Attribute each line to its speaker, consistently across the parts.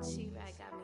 Speaker 1: She-Rag got me.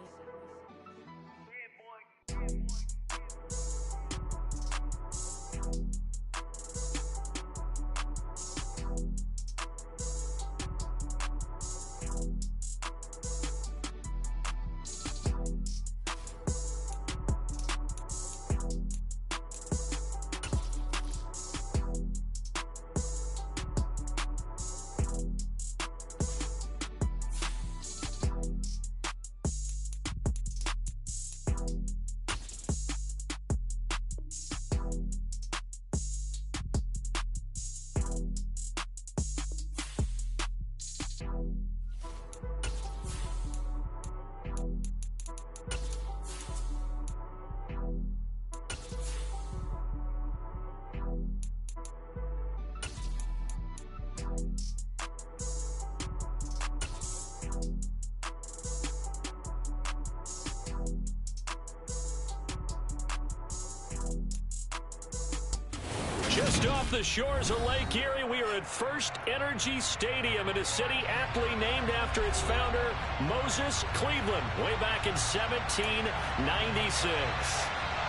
Speaker 2: Just off the shores of Lake Erie, we are at First Energy Stadium in a city aptly named after its founder, Moses Cleveland, way back in 1796.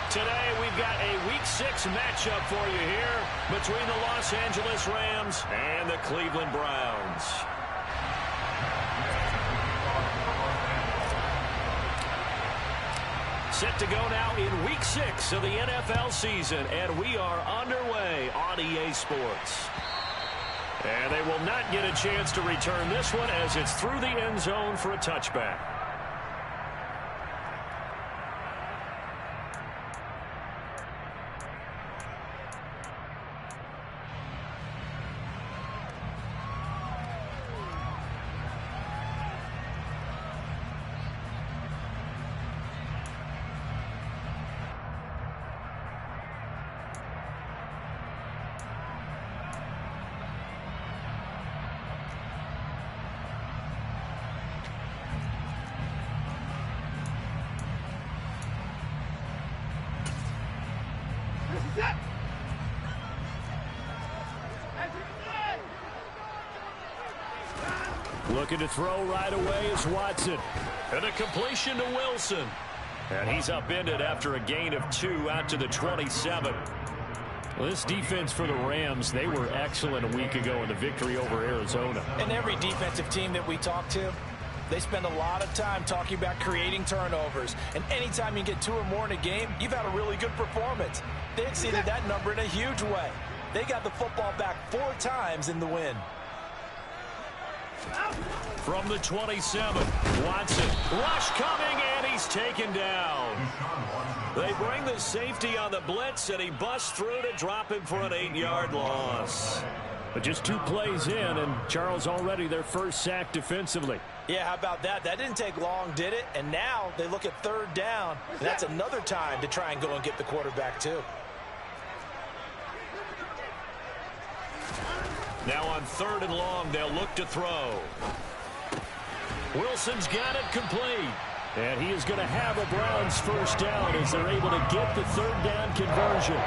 Speaker 2: Today, we've got a Week 6 matchup for you here between the Los Angeles Rams and the Cleveland Browns. Set to go now in Week 6 of the NFL season, and we are underway on EA Sports. And they will not get a chance to return this one as it's through the end zone for a touchback. Looking to throw right away is Watson. And a completion to Wilson. And he's upended after a gain of 2 out to the 27. Well, this defense for the Rams, they were excellent a week ago in the victory over Arizona.
Speaker 3: And every defensive team that we talk to, they spend a lot of time talking about creating turnovers. And anytime you get 2 or more in a game, you've had a really good performance. They exceeded that number in a huge way. They got the football back 4 times in the win.
Speaker 2: From the 27, Watson, rush coming, and he's taken down. They bring the safety on the blitz, and he busts through to drop him for an 8-yard loss. But just 2 plays in, and Charles already their first sack defensively.
Speaker 3: Yeah, how about that? That didn't take long, did it? And now they look at 3rd down, and that's another time to try and go and get the quarterback too.
Speaker 2: Now on 3rd and long, they'll look to throw. Wilson's got it complete. And he is going to have a Browns first down as they're able to get the 3rd down conversion.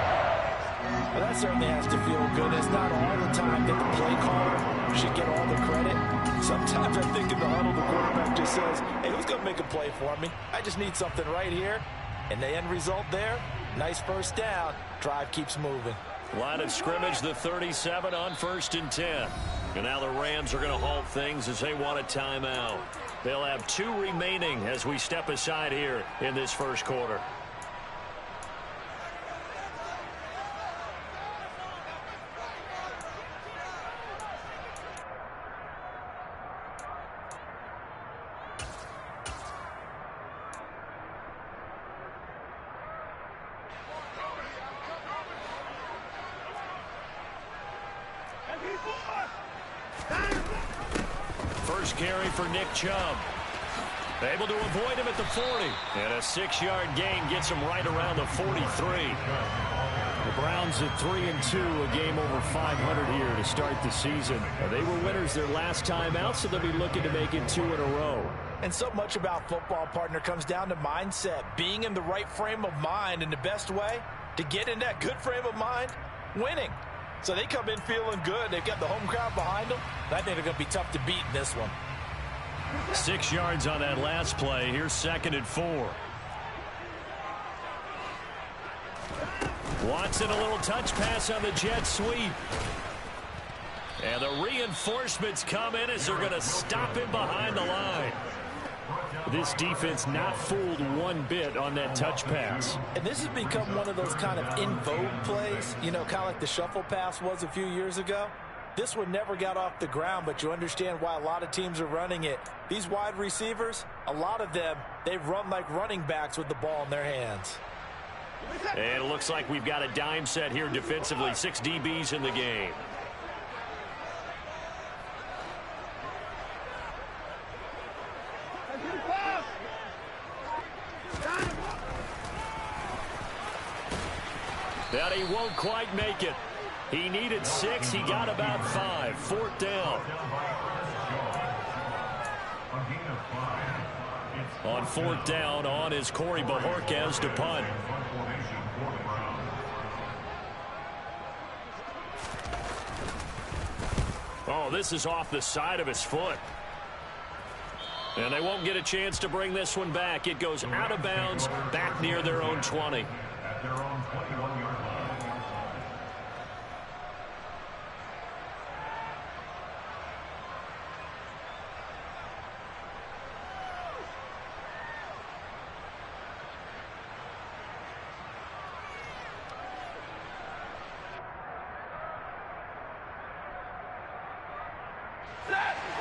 Speaker 3: Well, that certainly has to feel good. It's not all the time that the play caller should get all the credit. Sometimes I think in the huddle, the quarterback just says, hey, who's going to make a play for me? I just need something right here. And the end result there, nice first down. Drive keeps moving.
Speaker 2: Line of scrimmage, the 37 on 1st and 10. And now the Rams are going to halt things as they want a timeout. They'll have 2 remaining as we step aside here in this first quarter. First carry for Nick Chubb. Able to avoid him at the 40. And a 6-yard gain gets him right around the 43. The Browns at 3-2, a game over 500 here to start the season. They were winners their last time out, so they'll be looking to make it 2 in a row.
Speaker 3: And so much about football, partner, comes down to mindset. Being in the right frame of mind, and the best way to get in that good frame of mind, winning. So they come in feeling good. They've got the home crowd behind them. I think they're going to be tough to beat in this one.
Speaker 2: 6 yards on that last play. Here's 2nd and 4. Watson, a little touch pass on the jet sweep. And the reinforcements come in as they're going to stop him behind the line. This defense not fooled one bit on that touch pass.
Speaker 3: And this has become one of those kind of in vogue plays, you know, kind of like the shuffle pass was a few years ago. This one never got off the ground, but you understand why a lot of teams are running it. These wide receivers, a lot of them, they run like running backs with the ball in their hands.
Speaker 2: And it looks like we've got a dime set here defensively. 6 DBs in the game. That he won't quite make it. He needed 6. He got about 5. 4th down. On 4th down, on is Corey Bajorquez to punt. Oh, this is off the side of his foot. And they won't get a chance to bring this one back. It goes out of bounds, back near their own 20.
Speaker 1: At their own 21-yard line.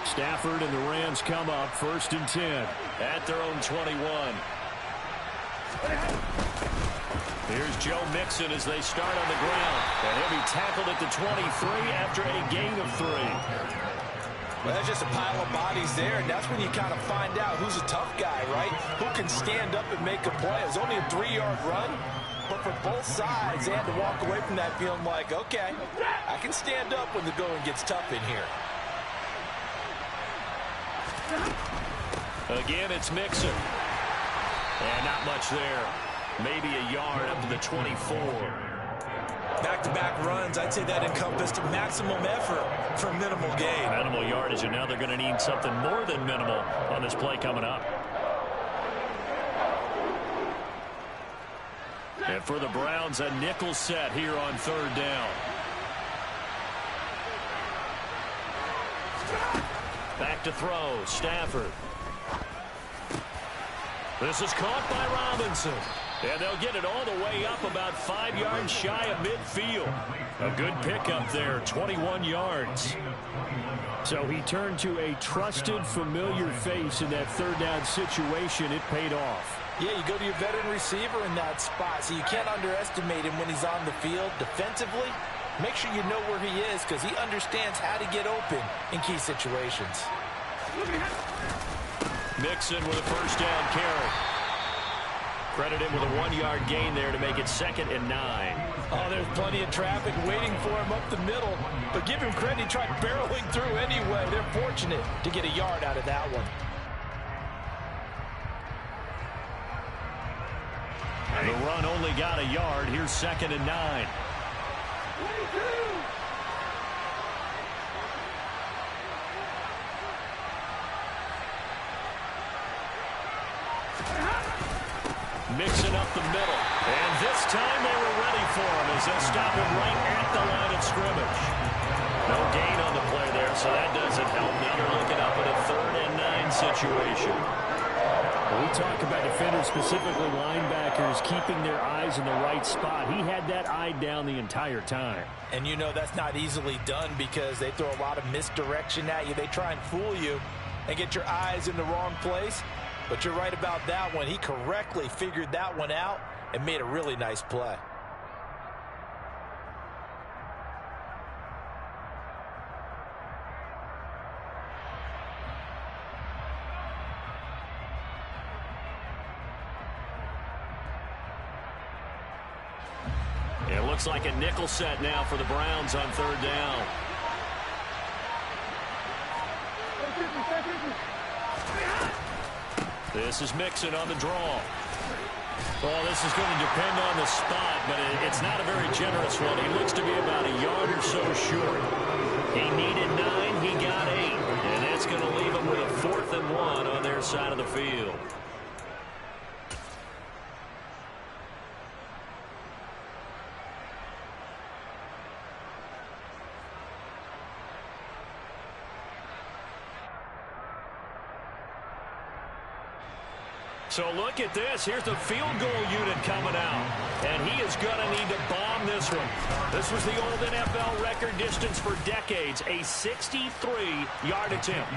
Speaker 2: Stafford and the Rams come up 1st and 10 at their own 21. Here's Joe Mixon as they start on the ground. And he'll be tackled at the 23 after a gain of 3.
Speaker 3: Well, that's just a pile of bodies there, and that's when you kind of find out who's a tough guy, right? Who can stand up and make a play. It was only a 3-yard run, but for both sides, they had to walk away from that feeling like, okay, I can stand up when the going gets tough in here.
Speaker 2: Again, it's Mixon. And not much there. Maybe a yard up to the 24.
Speaker 3: Back-to-back runs, I'd say that encompassed maximum effort for minimal gain.
Speaker 2: Minimal yardage, and now they're going to need something more than minimal on this play coming up. And for the Browns, a nickel set here on 3rd down. Back to throw, Stafford. This is caught by Robinson. And they'll get it all the way up about 5 yards shy of midfield. A good pickup there, 21 yards. So he turned to a trusted, familiar face in that 3rd down situation. It paid off.
Speaker 3: Yeah, you go to your veteran receiver in that spot, so you can't underestimate him when he's on the field. Defensively, make sure you know where he is because he understands how to get open in key situations.
Speaker 2: Mixon with a 1st down carry. Credit him with a 1-yard gain there to make it 2nd and 9.
Speaker 3: Oh, there's plenty of traffic waiting for him up the middle. But give him credit, he tried barreling through anyway. They're fortunate to get a yard out of that one.
Speaker 2: The run only got a yard. Here's 2nd and 9. Mixing up the middle. And this time they were ready for him as they stop him right at the line of scrimmage. No gain on the play there, so that doesn't help. Now they're looking up at a 3rd and 9 situation.
Speaker 4: We talk about defenders, specifically linebackers, keeping their eyes in the right spot. He had that eye down the entire time.
Speaker 3: And you know that's not easily done because they throw a lot of misdirection at you. They try and fool you and get your eyes in the wrong place. But you're right about that one. He correctly figured that one out and made a really nice play.
Speaker 2: It looks like a nickel set now for the Browns on 3rd down. This is Mixon on the draw. Well, this is going to depend on the spot, but it's not a very generous one. He looks to be about a yard or so short. He needed 9, he got 8. And that's That's going to leave them with a 4th and 1 on their side of the field. So look at this. Here's the field goal unit coming out. And he is going to need to bomb this one. This was the old NFL record distance for decades, a 63-yard attempt.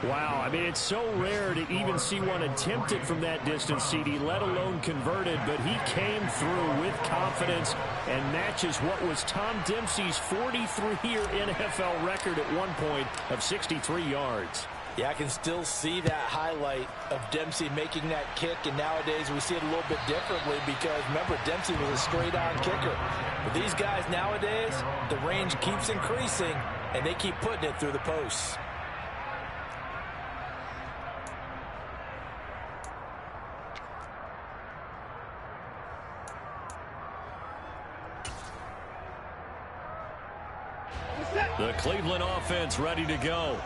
Speaker 4: Wow, I mean, it's so rare to even see one attempted from that distance, CD, let alone converted. But he came through with confidence and matches what was Tom Dempsey's 43-year NFL record at one point of 63 yards.
Speaker 3: Yeah, I can still see that highlight of Dempsey making that kick, and nowadays we see it a little bit differently because, remember, Dempsey was a straight-on kicker. But these guys nowadays, the range keeps increasing, and they keep putting it through the posts.
Speaker 2: The Cleveland offense ready to go.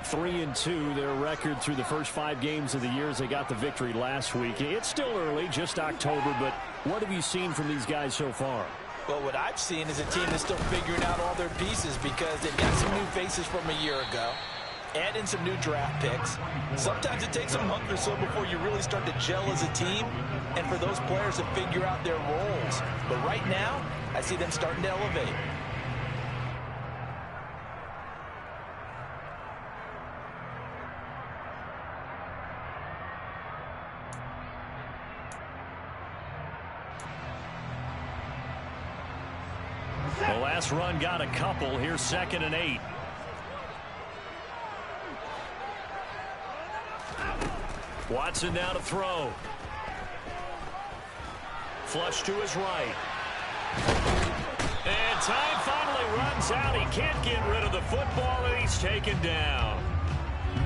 Speaker 4: 3-2, their record through the first 5 games of the year as they got the victory last week. It's still early, just October, but what have you seen from these guys so far?
Speaker 3: Well, what I've seen is a team that's still figuring out all their pieces because they've got some new faces from a year ago, add in some new draft picks. Sometimes it takes a month or so before you really start to gel as a team and for those players to figure out their roles. But right now, I see them starting to elevate.
Speaker 2: The last run got a couple. Here's 2nd and 8. Watson now to throw. Flush to his right. And time finally runs out. He can't get rid of the football, and he's taken down.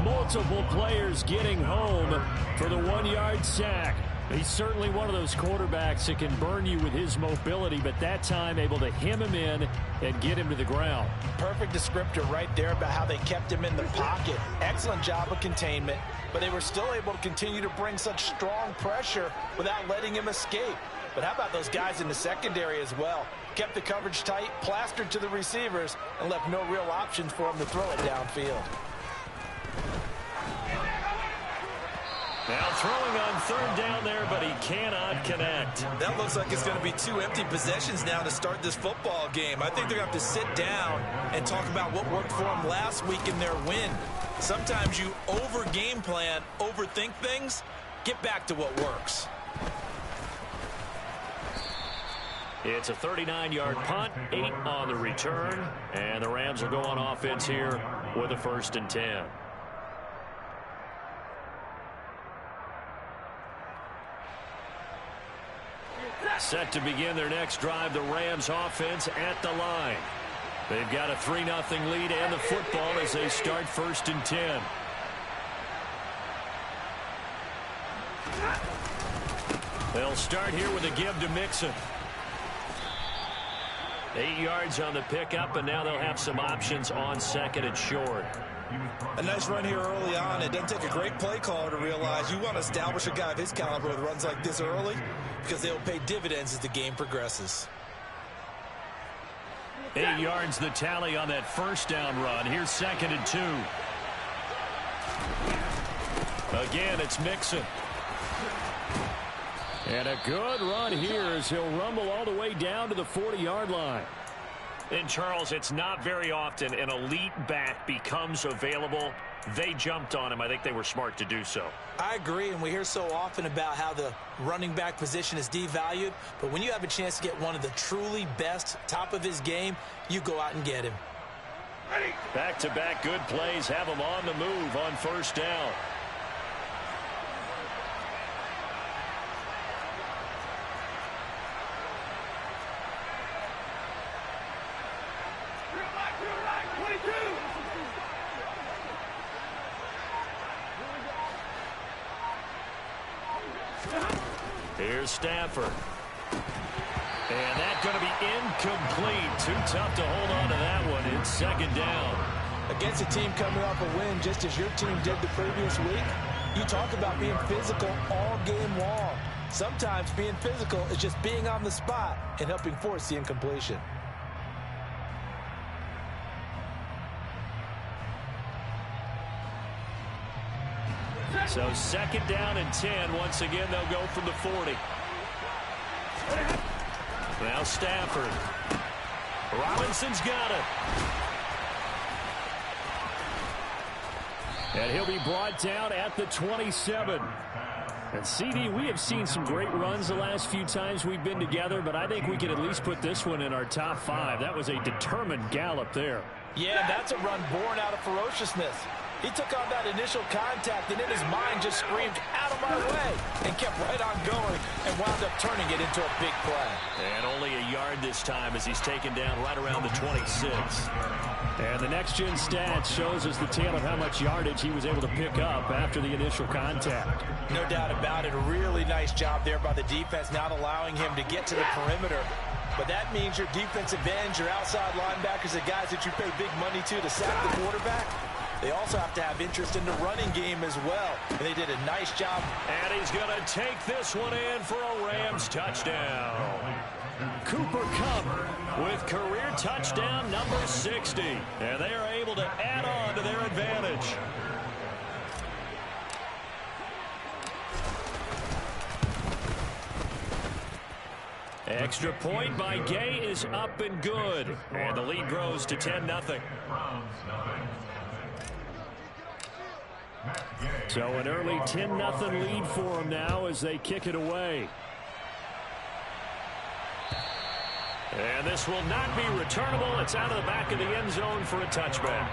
Speaker 4: Multiple players getting home for the 1-yard sack. He's certainly one of those quarterbacks that can burn you with his mobility, but that time able to hem him in and get him to the ground.
Speaker 3: Perfect descriptor right there about how they kept him in the pocket. Excellent job of containment, but they were still able to continue to bring such strong pressure without letting him escape. But how about those guys in the secondary as well? Kept the coverage tight, plastered to the receivers, and left no real options for him to throw it downfield.
Speaker 2: Now throwing on 3rd down there, but he cannot connect.
Speaker 5: That looks like it's going to be 2 empty possessions now to start this football game. I think they're going to have to sit down and talk about what worked for them last week in their win. Sometimes you over-game plan, overthink things. Get back to what works.
Speaker 2: It's a 39-yard punt, 8 on the return, and the Rams will go on offense here with a 1st and 10. Set to begin their next drive, the Rams offense at the line. They've got a 3-0 lead and the football as they start 1st and 10. They'll start here with a give to Mixon. 8 yards on the pickup, and now they'll have some options on 2nd and short.
Speaker 5: A nice run here early on. It doesn't take a great play caller to realize you want to establish a guy of his caliber with runs like this early because they'll pay dividends as the game progresses.
Speaker 2: 8 yards the tally on that 1st down run. Here's 2nd and 2. Again, it's Mixon.
Speaker 4: And a good run here as he'll rumble all the way down to the 40-yard line.
Speaker 2: And, Charles, it's not very often an elite back becomes available. They jumped on him. I think they were smart to do so.
Speaker 3: I agree, and we hear so often about how the running back position is devalued. But when you have a chance to get one of the truly best, top of his game, you go out and get him.
Speaker 2: Back-to-back good plays have him on the move on 1st down. Here's Stafford. And that's going to be incomplete. Too tough to hold on to that one. It's 2nd down.
Speaker 3: Against a team coming off a win just as your team did the previous week, you talk about being physical all game long. Sometimes being physical is just being on the spot and helping force the incompletion.
Speaker 2: So 2nd down and 10. Once again, they'll go from the 40. Now Stafford. Robinson's got it. And he'll be brought down at the 27. And CD, we have seen some great runs the last few times we've been together, but I think we can at least put this one in our top 5. That was a determined gallop there.
Speaker 3: Yeah, that's a run born out of ferociousness. He took on that initial contact, and in his mind just screamed, "Out of my way," and kept right on going and wound up turning it into a big play.
Speaker 2: And only a yard this time as he's taken down right around the 26.
Speaker 4: And the next-gen stats shows us the tale of how much yardage he was able to pick up after the initial contact.
Speaker 3: No doubt about it. A really nice job there by the defense, not allowing him to get to the perimeter. But that means your defensive ends, your outside linebackers, the guys that you pay big money to sack the quarterback, they also have to have interest in the running game as well. And they did a nice job.
Speaker 2: And he's going to take this one in for a Rams touchdown. Cooper Kupp with career touchdown number 60. And they are able to add on to their advantage. Extra point by Gay is up and good. And the lead grows to 10-0.
Speaker 4: So an early 10-0 lead for them now as they kick it away.
Speaker 2: And this will not be returnable. It's out of the back of the end zone for a touchback.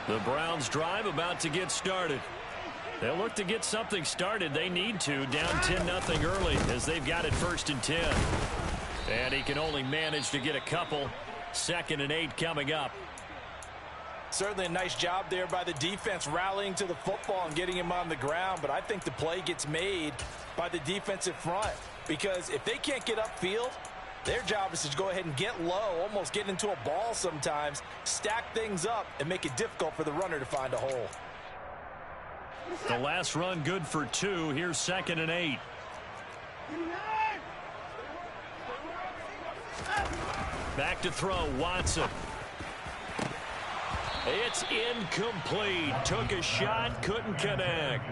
Speaker 2: The Browns drive about to get started. They'll look to get something started. They need to, down 10-0 early as they've got it 1st and 10. And he can only manage to get a couple. 2nd and 8 coming up.
Speaker 3: Certainly a nice job there by the defense rallying to the football and getting him on the ground. But I think the play gets made by the defensive front. Because if they can't get upfield, their job is to go ahead and get low, almost get into a ball sometimes, stack things up, and make it difficult for the runner to find a hole.
Speaker 2: The last run good for 2. Here's 2nd and 8. Back to throw, Watson. It's incomplete. Took a shot, couldn't connect.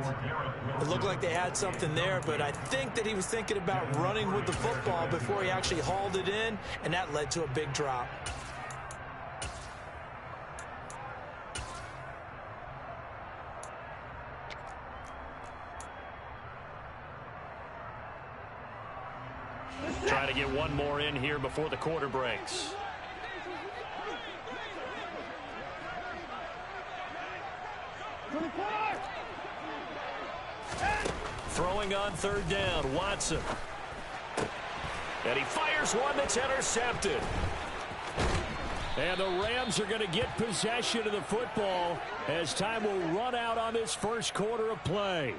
Speaker 3: It looked like they had something there, but I think that he was thinking about running with the football before he actually hauled it in, and that led to a big drop.
Speaker 2: Trying to get one more in here before the quarter breaks. Throwing on 3rd down, Watson. And he fires one that's intercepted.
Speaker 4: And the Rams are going to get possession of the football as time will run out on this first quarter of play.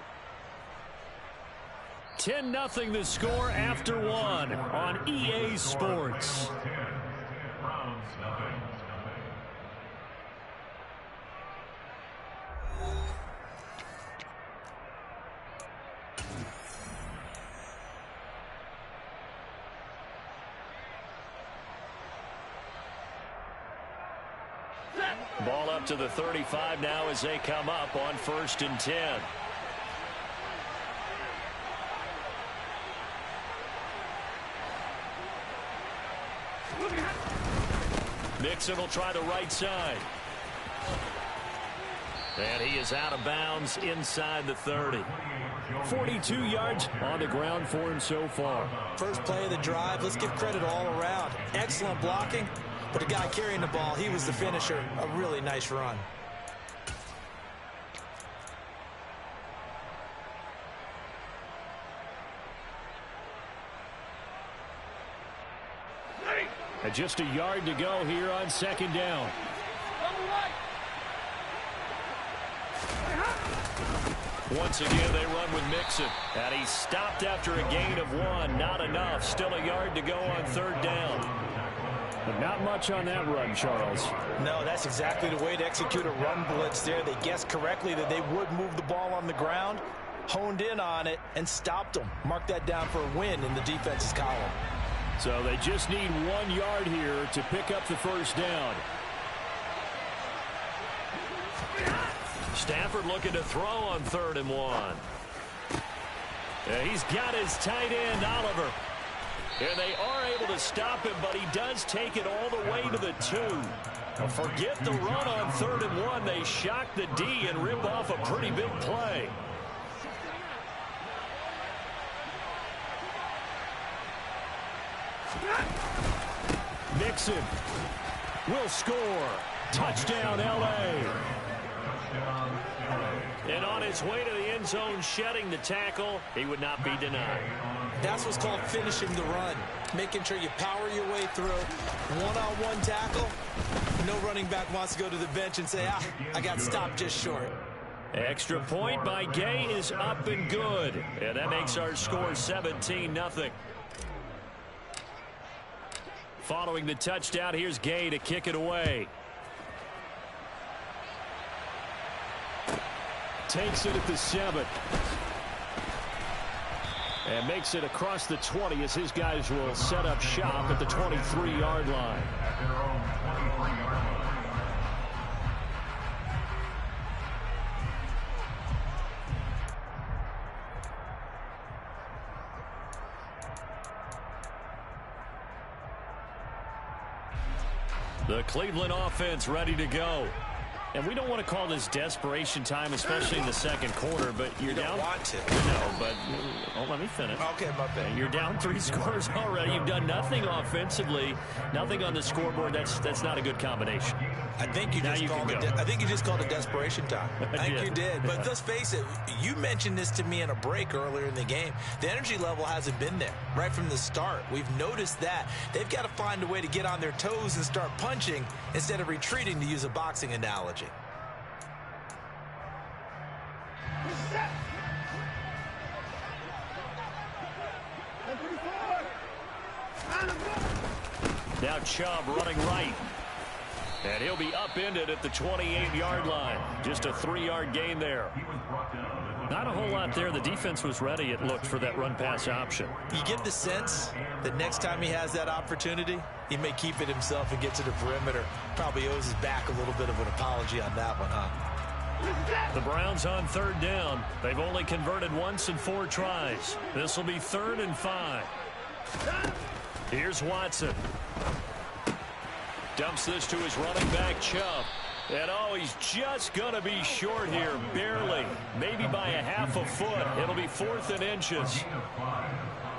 Speaker 4: 10-0 the score after 1 on EA Sports.
Speaker 2: Ball up to the 35 now as they come up on 1st and 10. Mixon will try the right side. And he is out of bounds inside the 30.
Speaker 4: 42 yards on the ground for him so far.
Speaker 3: First play of the drive, let's give credit all around. Excellent blocking, but the guy carrying the ball, he was the finisher. A really nice run.
Speaker 4: And just a yard to go here on second down. Once again, they run with Mixon. And he stopped after a gain of 1. Not enough. Still a yard to go on third down. But not much on that run, Charles.
Speaker 3: No, that's exactly the way to execute a run blitz there. They guessed correctly that they would move the ball on the ground, honed in on it, and stopped them. Mark that down for a win in the defense's column.
Speaker 4: So they just need 1 yard here to pick up the first down. Stafford looking to throw on 3rd and 1. Yeah, he's got his tight end, Oliver. And they are able to stop him, but he does take it all the way to the 2. Now forget the run on 3rd and 1. They shock the D and rip off a pretty big play. Mixon will score. Touchdown, L.A. And on his way to the end zone, shedding the tackle, he would not be denied.
Speaker 5: That's what's called finishing the run. Making sure you power your way through. One-on-one tackle. No running back wants to go to the bench and say, I got stopped just short.
Speaker 4: Extra point by Gay is up and good. And that makes our score 17-0. Following the touchdown, here's Gay to kick it away. Takes it at the 7. And makes it across the 20 as his guys will set up shop at the 23-yard line.
Speaker 1: At their own 23-yard line.
Speaker 4: The Cleveland offense ready to go. And we don't want to call this desperation time, especially in the second quarter, but you're down.
Speaker 5: You don't want to.
Speaker 4: No, but let me finish.
Speaker 5: Okay, my bad.
Speaker 4: You're down 3 scores already. You've done nothing offensively, nothing on the scoreboard. That's not a good combination.
Speaker 5: I think you just called it desperation time. I think you did. But let's face it, you mentioned this to me in a break earlier in the game. The energy level hasn't been there right from the start. We've noticed that. They've got to find a way to get on their toes and start punching instead of retreating, to use a boxing analogy.
Speaker 4: Now Chubb running right. And he'll be upended at the 28-yard line. Just a 3-yard gain there. Not a whole lot there. The defense was ready, it looked, for that run-pass option.
Speaker 5: You get the sense that next time he has that opportunity, he may keep it himself and get to the perimeter. Probably owes his back a little bit of an apology on that one, huh?
Speaker 4: The Browns on 3rd down. They've only converted once in 4 tries. This will be 3rd and 5. Here's Watson. Dumps this to his running back, Chubb. And, he's just going to be short here, barely. Maybe by a half a foot. It'll be 4th and inches.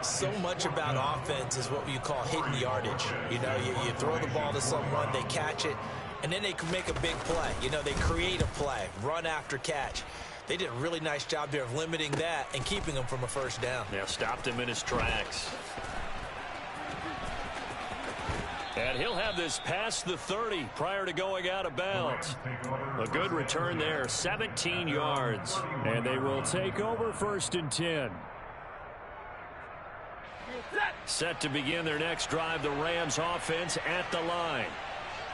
Speaker 5: So much about offense is what you call hitting yardage. You know, you throw the ball to someone, they catch it, and then they can make a big play. You know, they create a play, run after catch. They did a really nice job there of limiting that and keeping him from a first down.
Speaker 4: Yeah, stopped him in his tracks. And he'll have this past the 30 prior to going out of bounds. A good return there, 17 yards. And they will take over 1st and 10. Set to begin their next drive, the Rams offense at the line.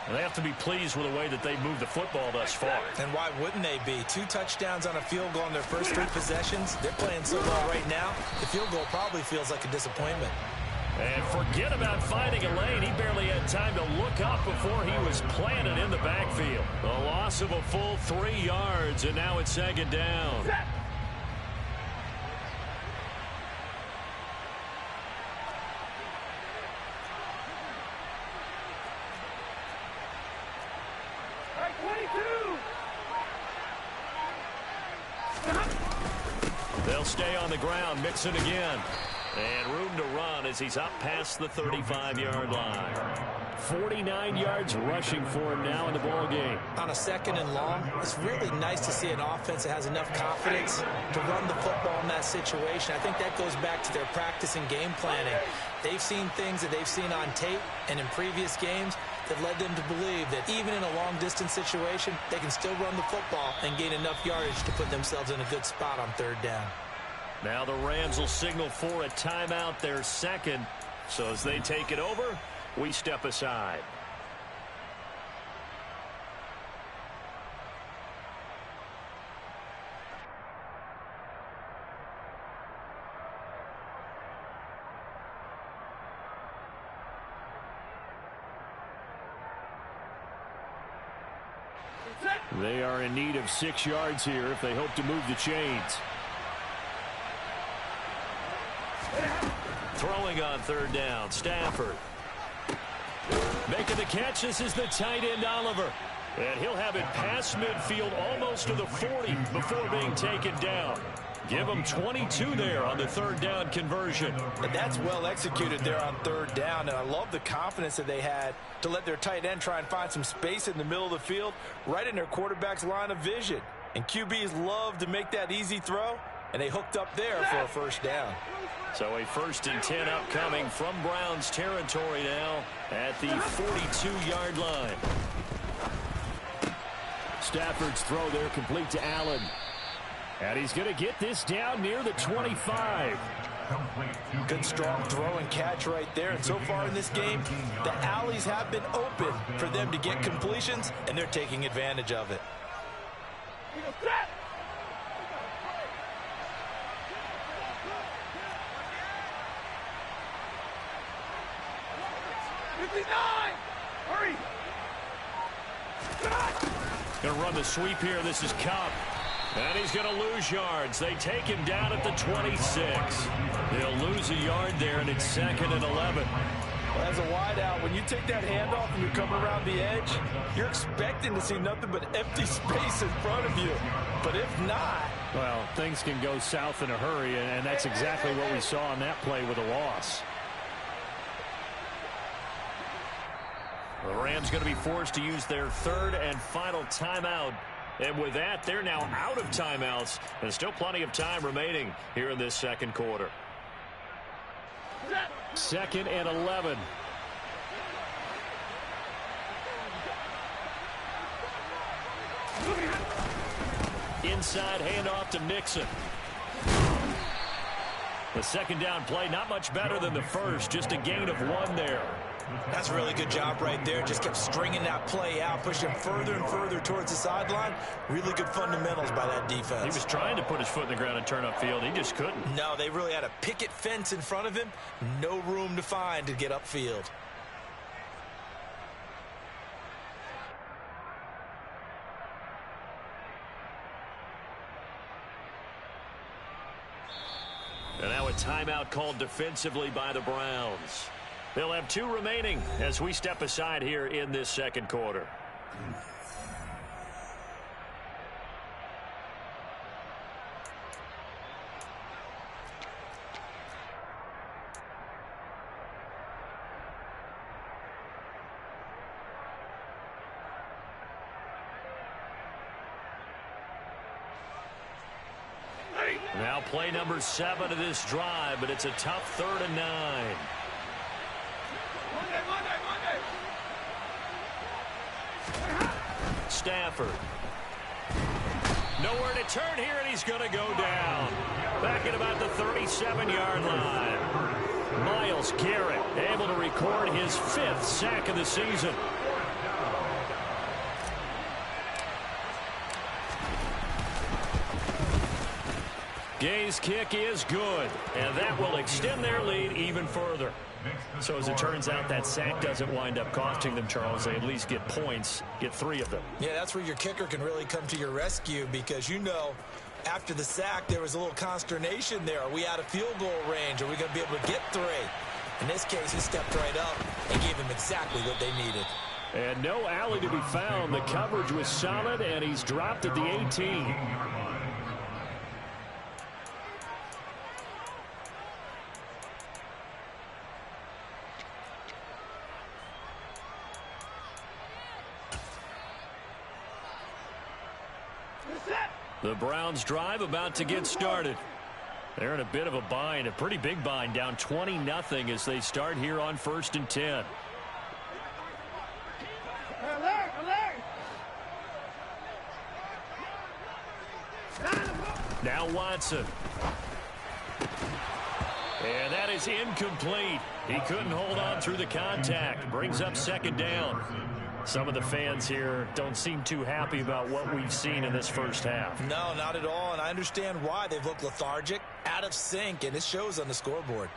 Speaker 4: And they have to be pleased with the way that they've moved the football thus far.
Speaker 5: And why wouldn't they be? 2 touchdowns on a field goal in their first 3 possessions. They're playing so well right now, the field goal probably feels like a disappointment.
Speaker 4: And forget about finding a lane. He barely had time to look up before he was planted in the backfield. A loss of a full 3 yards, and now it's 2nd down. They'll stay on the ground, mix it again. And room to run as he's up past the 35-yard line. 49 yards rushing for him now in the ball game.
Speaker 5: On a 2nd and long, it's really nice to see an offense that has enough confidence to run the football in that situation. I think that goes back to their practice and game planning. They've seen things that they've seen on tape and in previous games that led them to believe that even in a long-distance situation, they can still run the football and gain enough yardage to put themselves in a good spot on 3rd down.
Speaker 2: Now the Rams will signal for a timeout, their 2nd. So as they take it over, we step aside.
Speaker 4: They are in need of 6 yards here if they hope to move the chains.
Speaker 2: Throwing on 3rd down, Stafford. Making the catch, this is the tight end, Oliver. And he'll have it past midfield almost to the 40 before being taken down. Give him 22 there on the 3rd down conversion.
Speaker 3: And that's well executed there on 3rd down. And I love the confidence that they had to let their tight end try and find some space in the middle of the field, right in their quarterback's line of vision. And QBs love to make that easy throw, and they hooked up there for a 1st down.
Speaker 2: So a 1st and 10 upcoming from Browns territory now at the 42-yard line.
Speaker 4: Stafford's throw there complete to Allen. And he's going to get this down near the 25.
Speaker 3: Good strong throw and catch right there. And so far in this game, the alleys have been open for them to get completions, and they're taking advantage of it.
Speaker 2: Going to run the sweep here. This is Cup. And he's going to lose yards. They take him down at the 26. They'll lose a yard there, and it's 2nd and 11.
Speaker 3: Well, as a wideout, when you take that handoff and you're coming around the edge, you're expecting to see nothing but empty space in front of you. But if not...
Speaker 4: Well, things can go south in a hurry, and that's exactly what we saw on that play with a loss.
Speaker 2: The Rams going to be forced to use their 3rd and final timeout. And with that, they're now out of timeouts. And still plenty of time remaining here in this 2nd quarter.
Speaker 4: 2nd and 11.
Speaker 2: Inside handoff to Mixon. The 2nd down play, not much better than the first. Just a gain of 1 there.
Speaker 5: That's a really good job right there. Just kept stringing that play out, pushing him further and further towards the sideline. Really good fundamentals by that defense.
Speaker 2: He was trying to put his foot in the ground and turn upfield. He just couldn't.
Speaker 5: No, they really had a picket fence in front of him. No room to find to get upfield.
Speaker 2: And now a timeout called defensively by the Browns. They'll have 2 remaining as we step aside here in this 2nd quarter. Now play number 7 of this drive, but it's a tough 3rd and 9. Stafford. Nowhere to turn here, and he's going to go down. Back at about the 37-yard line. Myles Garrett able to record his 5th sack of the season. Gay's kick is good, and that will extend their lead even further. So as it turns out, that sack doesn't wind up costing them, Charles. They at least get points, get 3 of them.
Speaker 5: Yeah, that's where your kicker can really come to your rescue, because you know after the sack there was a little consternation there. Are we out of field goal range? Are we going to be able to get 3? In this case, he stepped right up and gave them exactly what they needed.
Speaker 4: And no alley to be found. The coverage was solid, and he's dropped at the 18.
Speaker 2: The Browns drive about to get started. They're in a bit of a bind, a pretty big bind, down 20-0 as they start here on 1st and 10. Now Watson. And that is incomplete. He couldn't hold on through the contact. Brings up 2nd down. Some of the fans here don't seem too happy about what we've seen in this first half.
Speaker 5: No, not at all, and I understand why. They've looked lethargic, out of sync, and it shows on the scoreboard.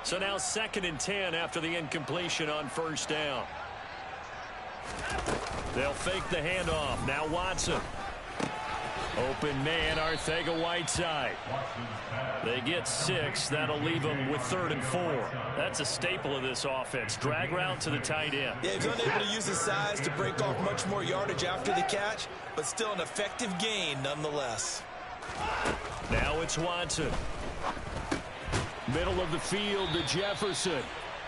Speaker 2: So now 2nd and 10 after the incompletion on 1st down. They'll fake the handoff. Now Watson. Open man, Arcega-Whiteside. They get 6. That'll leave them with 3rd and 4. That's a staple of this offense. Drag route to the tight end.
Speaker 5: Yeah, he's unable to use his size to break off much more yardage after the catch, but still an effective gain nonetheless.
Speaker 2: Now it's Watson. Middle of the field to Jefferson.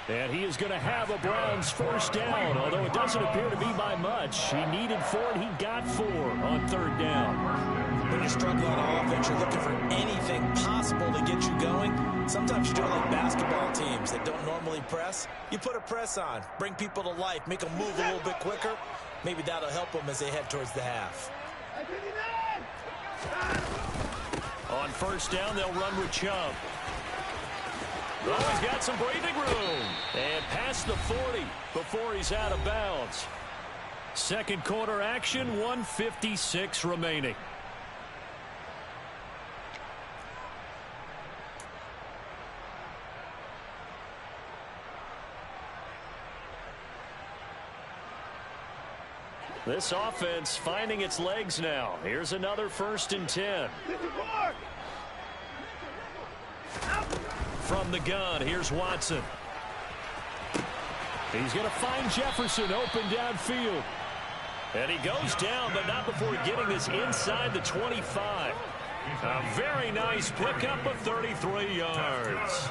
Speaker 2: And he is going to have a Browns 1st down, although it doesn't appear to be by much. He needed 4, and he got 4 on 3rd down.
Speaker 5: When you're struggling on offense, you're looking for anything possible to get you going. Sometimes you do it like basketball teams that don't normally press. You put a press on, bring people to life, make them move a little bit quicker. Maybe that'll help them as they head towards the half.
Speaker 2: On 1st down, they'll run with Chubb. Oh, he's got some breathing room. And past the 40 before he's out of bounds. 2nd quarter action, 1:56 remaining. This offense finding its legs now. Here's another 1st and 10. From the gun, here's Watson. He's going to find Jefferson open downfield. And he goes down, but not before getting this inside the 25. A very nice pickup of 33 yards.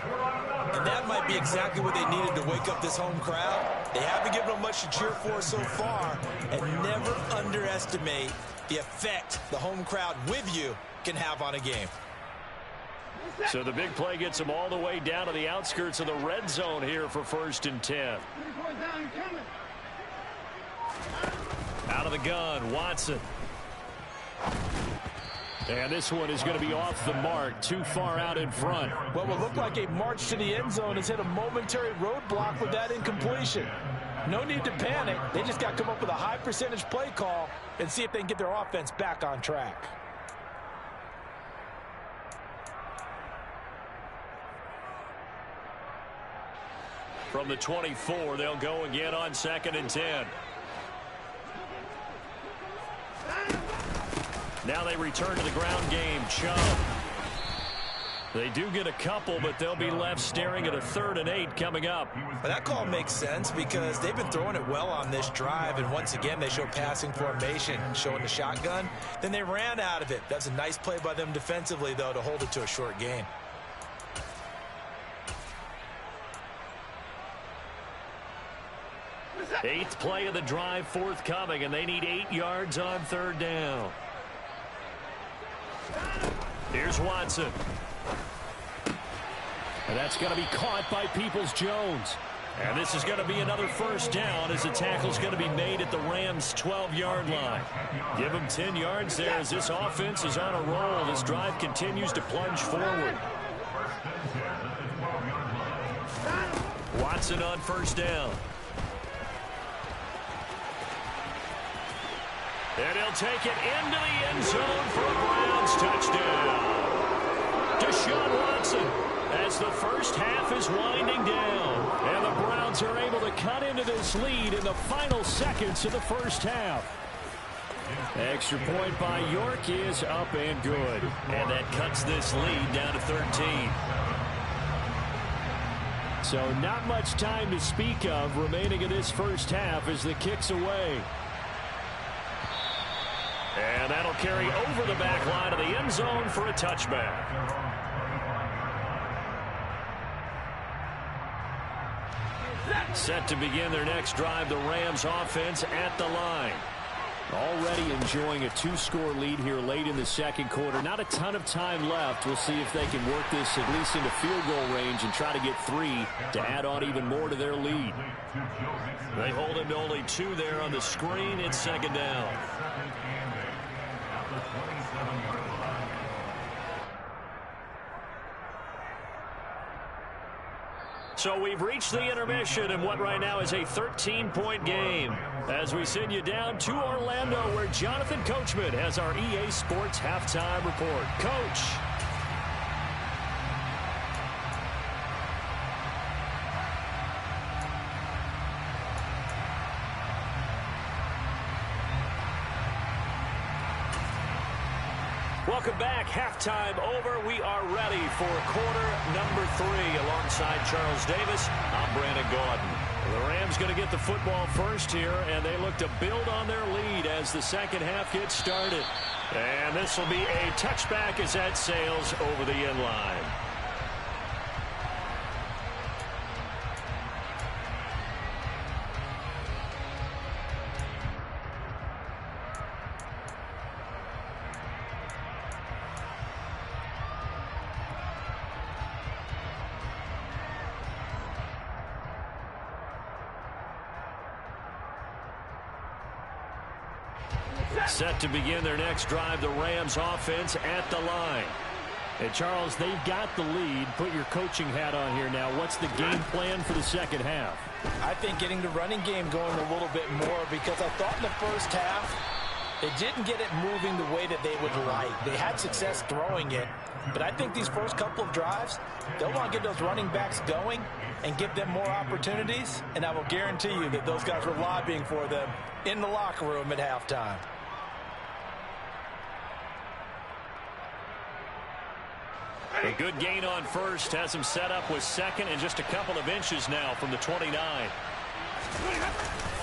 Speaker 5: And that might be exactly what they needed to wake up this home crowd. They haven't given them much to cheer for so far, and never underestimate the effect the home crowd with you can have on a game.
Speaker 2: So the big play gets them all the way down to the outskirts of the red zone here for 1st and 10. Out of the gun, Watson. And this one is going to be off the mark, too far out in front.
Speaker 3: What will look like a march to the end zone has hit a momentary roadblock with that incompletion. No need to panic. They just got to come up with a high percentage play call and see if they can get their offense back on track.
Speaker 2: From the 24, they'll go again on 2nd and 10. Now they return to the ground game. Chubb. They do get a couple, but they'll be left staring at a 3rd and 8 coming up.
Speaker 5: But that call makes sense because they've been throwing it well on this drive, and once again they show passing formation, showing the shotgun. Then they ran out of it. That's a nice play by them defensively, though, to hold it to a short gain.
Speaker 2: Eighth play of the drive forthcoming, and they need 8 yards on 3rd down. Here's Watson. And that's going to be caught by Peoples-Jones. And this is going to be another 1st down as the tackle's going to be made at the Rams' 12-yard line. Give them 10 yards there as this offense is on a roll. This drive continues to plunge forward. Watson on 1st down. And he'll take it into the end zone for a Browns touchdown. Deshaun Watson as the first half is winding down. And the Browns are able to cut into this lead in the final seconds of the first half. Extra point by York is up and good. And that cuts this lead down to 13. So not much time to speak of remaining in this first half as the kick's away. And that'll carry over the back line of the end zone for a touchback. Set to begin their next drive, the Rams offense at the line.
Speaker 4: Already enjoying a 2-score lead here late in the second quarter. Not a ton of time left. We'll see if they can work this at least into field goal range and try to get 3 to add on even more to their lead.
Speaker 2: They hold him to only 2 there on the screen. It's second down. So we've reached the intermission in what right now is a 13-point game as we send you down to Orlando where Jonathan Coachman has our EA Sports halftime report. Coach. Welcome back. Halftime over. We are ready for quarter number 3 alongside Charles Davis. I'm Brandon Gaudin. The Rams going to get the football first here, and they look to build on their lead as the second half gets started. And this will be a touchback as that sails over the end line. Set to begin their next drive, the Rams offense at the line.
Speaker 4: Hey, Charles, they've got the lead. Put your coaching hat on here now. What's the game plan for the second half?
Speaker 3: I think getting the running game going a little bit more because I thought in the first half they didn't get it moving the way that they would like. They had success throwing it, but I think these first couple of drives, they'll want to get those running backs going and give them more opportunities, and I will guarantee you that those guys were lobbying for them in the locker room at halftime.
Speaker 2: A good gain on first has him set up with second and just a couple of inches now from the 29.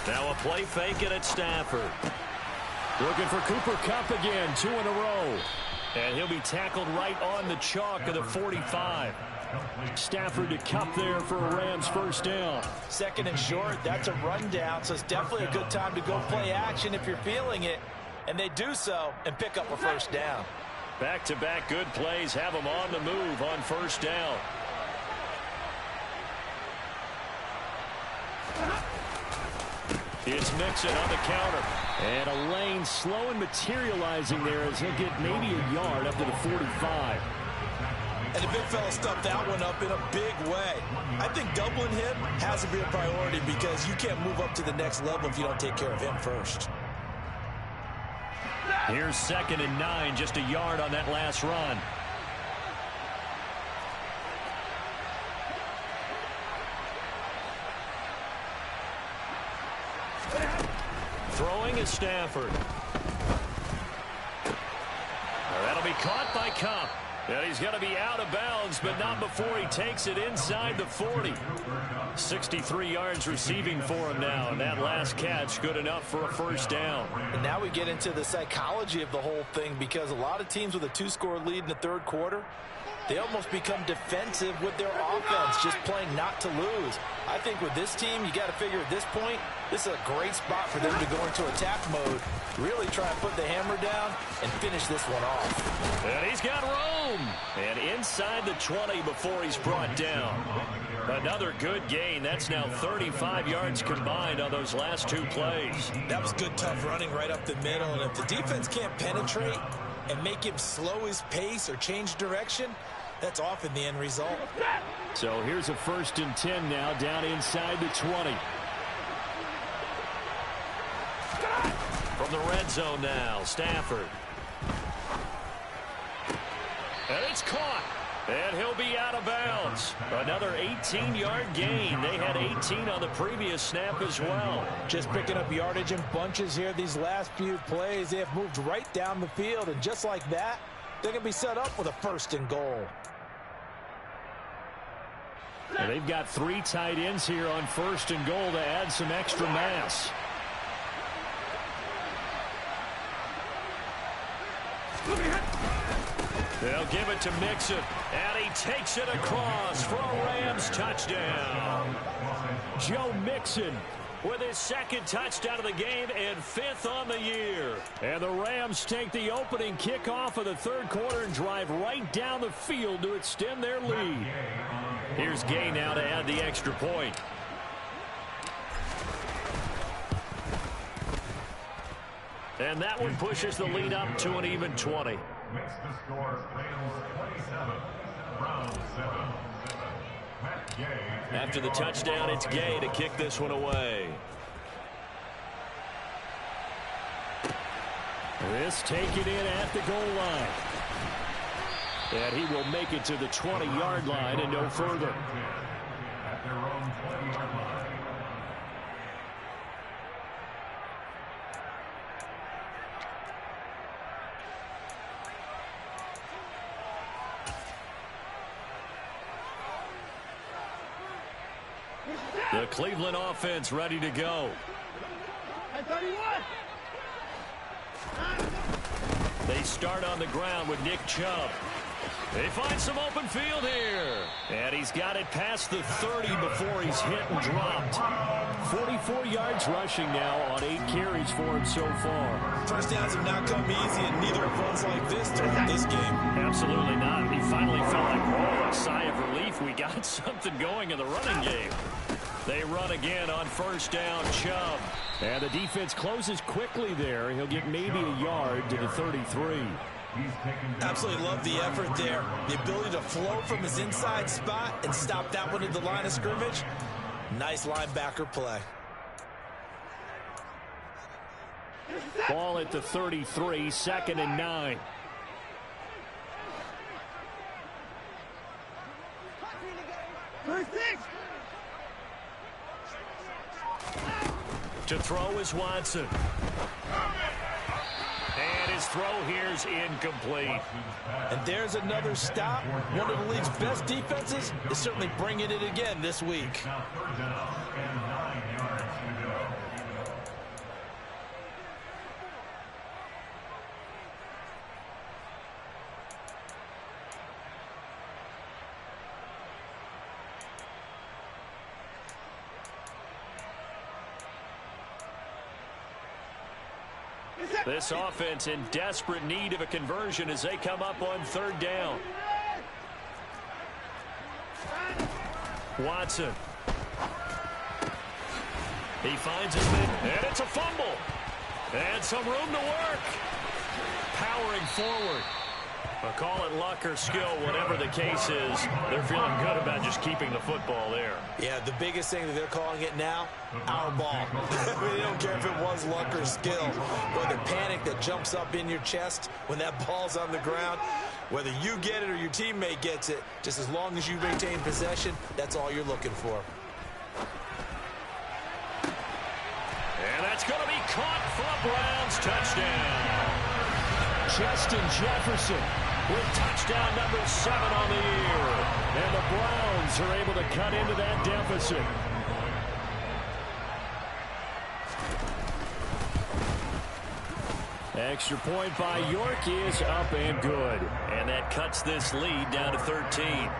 Speaker 2: Now a play fake it at Stafford.
Speaker 4: Looking for Cooper Kupp again, 2 in a row.
Speaker 2: And he'll be tackled right on the chalk of the 45.
Speaker 4: Stafford to Kupp there for a Rams first down.
Speaker 3: Second and short, that's a rundown, so it's definitely a good time to go play action if you're feeling it. And they do so and pick up a first down.
Speaker 2: Back-to-back good plays have them on the move on first down. It's Mixon on the counter.
Speaker 4: And a lane slow and materializing there as he'll get maybe a yard up to the 45.
Speaker 5: And the big fella stuffed that one up in a big way. I think doubling him has to be a priority because you can't move up to the next level if you don't take care of him first.
Speaker 2: Here's 2nd and 9, just a yard on that last run. Throwing is Stafford. That'll be caught by Kupp. And he's going to be out of bounds, but not before he takes it inside the 40. 63 yards receiving for him now, and that last catch good enough for a first down.
Speaker 3: And now we get into the psychology of the whole thing because a lot of teams with a 2-score lead in the third quarter, they almost become defensive with their offense, just playing not to lose. I think with this team, you got to figure at this point, this is a great spot for them to go into attack mode, really try and put the hammer down and finish this one off.
Speaker 2: And he's got room. And inside the 20 before he's brought down. Another good gain. That's now 35 yards combined on those last 2 plays.
Speaker 5: That was good, tough running right up the middle. And if the defense can't penetrate and make him slow his pace or change direction, that's often the end result.
Speaker 4: So here's a 1st and 10 now down inside the 20.
Speaker 2: From the red zone now, Stafford. And it's caught. And he'll be out of bounds. Another 18-yard gain. They had 18 on the previous snap as well.
Speaker 3: Just picking up yardage in bunches here these last few plays. They have moved right down the field, and just like that, they're going to be set up with a 1st and goal.
Speaker 4: And they've got 3 tight ends here on 1st and goal to add some extra mass.
Speaker 2: They'll give it to Mixon, and he takes it across for a Rams touchdown.
Speaker 4: Joe Mixon
Speaker 2: with his second touchdown of the game and 5th on the year.
Speaker 4: And the Rams take the opening kickoff of the third quarter and drive right down the field to extend their lead.
Speaker 2: Here's Gay now to add the extra point. And that one pushes the lead up to an even 20.
Speaker 1: Makes the score Rams 27, Browns 7. Matt Gay.
Speaker 2: After the touchdown, it's Gay to kick this one away.
Speaker 4: This taken in at the goal line. And he will make it to the 20-yard line and no further.
Speaker 1: At their own 20-yard line.
Speaker 2: The Cleveland offense ready to go. They start on the ground with Nick Chubb. They find some open field here.
Speaker 4: And he's got it past the 30 before he's hit and dropped. 44 yards rushing now on 8 carries for him so far.
Speaker 5: First downs have not come easy, and neither have runs like this throughout this game.
Speaker 2: Absolutely not. He finally felt like, oh, a sigh of relief. We got something going in the running game. They run again on first down, Chubb.
Speaker 4: And the defense closes quickly there. He'll get maybe a yard to the 33.
Speaker 5: Absolutely love the effort there. The ability to flow from his inside spot and stop that one at the line of scrimmage. Nice linebacker play.
Speaker 4: Ball at the 33, 2nd and 9.
Speaker 2: To throw is Watson. And his throw here's incomplete.
Speaker 5: And there's another stop. One of the league's best defenses is certainly bringing it again this week.
Speaker 1: Now third down and 9 yards to go.
Speaker 2: This offense in desperate need of a conversion as they come up on third down. Watson. He finds his man, and it's a fumble. And some room to work. Powering forward. But call it luck or skill, whatever the case is, they're feeling good about just keeping the football there.
Speaker 5: Yeah, the biggest thing that they're calling it now, our ball. They don't care if it was luck or skill. But the panic that jumps up in your chest when that ball's on the ground, whether you get it or your teammate gets it, just as long as you maintain possession, that's all you're looking for.
Speaker 2: And that's going to be caught for a Browns touchdown.
Speaker 4: Justin Jefferson with touchdown number 7 on the year. And the Browns are able to cut into that deficit. Extra point by York is up and good.
Speaker 2: And that cuts this lead down to 13.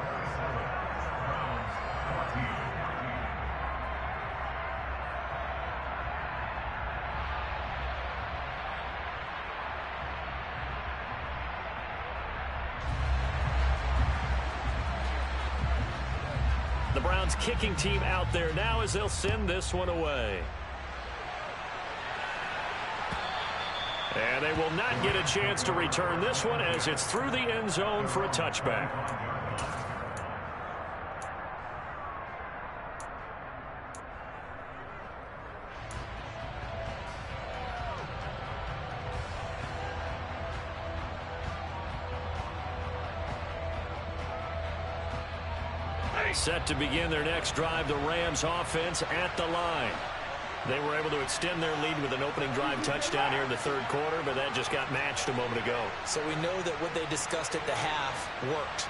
Speaker 2: The Browns kicking team out there now as they'll send this one away. And they will not get a chance to return this one as it's through the end zone for a touchback. Set to begin their next drive, the Rams offense at the line. They were able to extend their lead with an opening drive touchdown here in the third quarter, but that just got matched a moment ago.
Speaker 5: So we know that what they discussed at the half worked.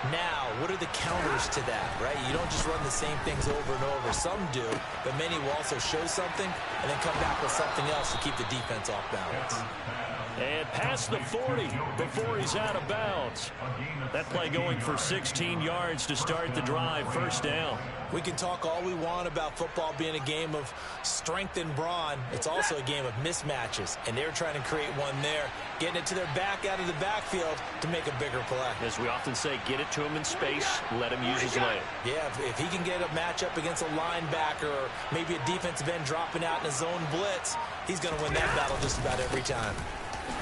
Speaker 5: Now, what are the counters to that, right? You don't just run the same things over and over. Some do, but many will also show something and then come back with something else to keep the defense off balance.
Speaker 2: And past the 40 before he's out of bounds. That play going for 16 yards to start the drive. First down.
Speaker 5: We can talk all we want about football being a game of strength and brawn. It's also a game of mismatches, and they're trying to create one there, getting it to their back out of the backfield to make a bigger play.
Speaker 2: As we often say, get it to him in space, let him use his leg.
Speaker 5: Yeah, if he can get a matchup against a linebacker or maybe a defensive end dropping out in a zone blitz, he's going to win that battle just about every time.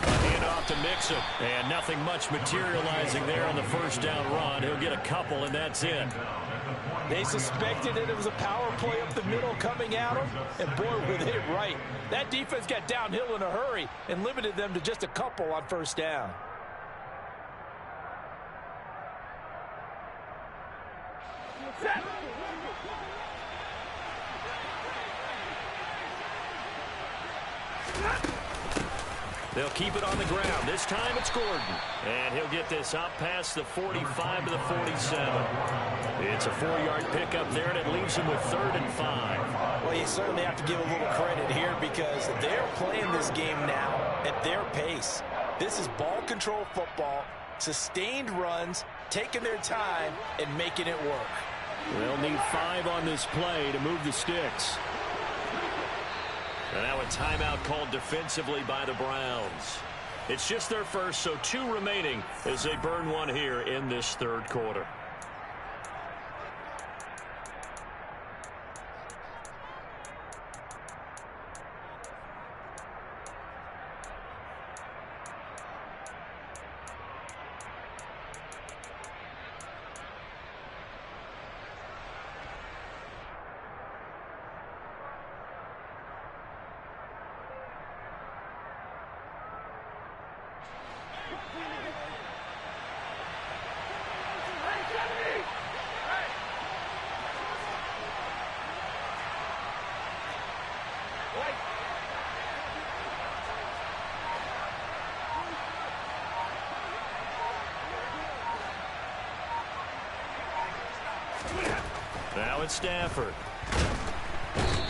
Speaker 2: Hand off to Mixon, and nothing much materializing there on the first down run. He'll get a couple, and that's it.
Speaker 3: They suspected that it was a power play up the middle coming at them, and boy, were they right. That defense got downhill in a hurry and limited them to just a couple on first down.
Speaker 2: They'll keep it on the ground. This time it's Gordon. And he'll get this up past the 45 to the 47. It's a 4-yard pickup there, and it leaves him with 3rd and 5.
Speaker 5: Well, you certainly have to give a little credit here because they're playing this game now at their pace. This is ball control football, sustained runs, taking their time, and making it work.
Speaker 2: They'll need 5 on this play to move the sticks. And now a timeout called defensively by the Browns. It's just their first, so 2 remaining as they burn one here in this 3rd quarter. Now it's Stafford.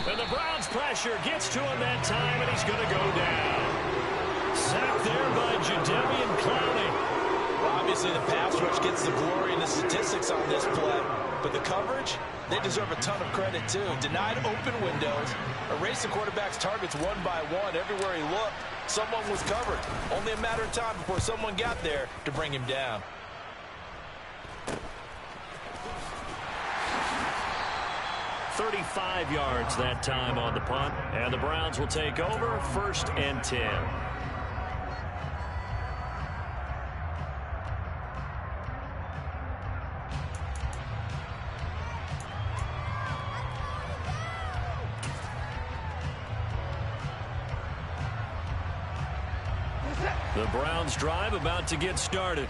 Speaker 2: And the Browns pressure gets to him that time, and he's going to go down. Sacked there by Jadeveon Clowney.
Speaker 5: Well, obviously the pass rush gets the glory and the statistics on this play, but the coverage, they deserve a ton of credit too. Denied open windows, erased the quarterback's targets one by one. Everywhere he looked, someone was covered. Only a matter of time before someone got there to bring him down.
Speaker 2: 35 yards that time on the punt, and the Browns will take over 1st and 10. The Browns drive about to get started.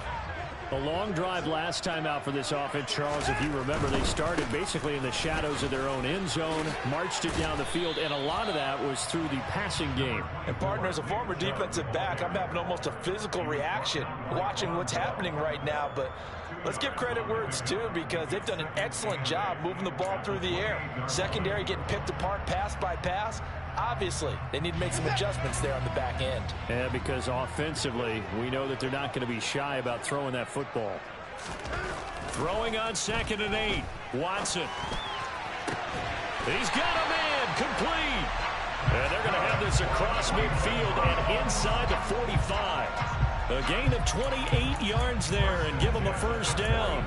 Speaker 4: A long drive last time out for this offense, Charles. If you remember, they started basically in the shadows of their own end zone, marched it down the field, and a lot of that was through the passing game.
Speaker 3: And, partner, as a former defensive back, I'm having almost a physical reaction watching what's happening right now. But let's give credit where it's due because they've done an excellent job moving the ball through the air. Secondary getting picked apart pass by pass. Obviously, they need to make some adjustments there on the back end.
Speaker 4: Yeah, because offensively, we know that they're not going to be shy about throwing that football.
Speaker 2: Throwing on 2nd and 8. Watson. He's got a man complete. And they're going to have this across midfield and inside the 45. A gain of 28 yards there and give him a first down.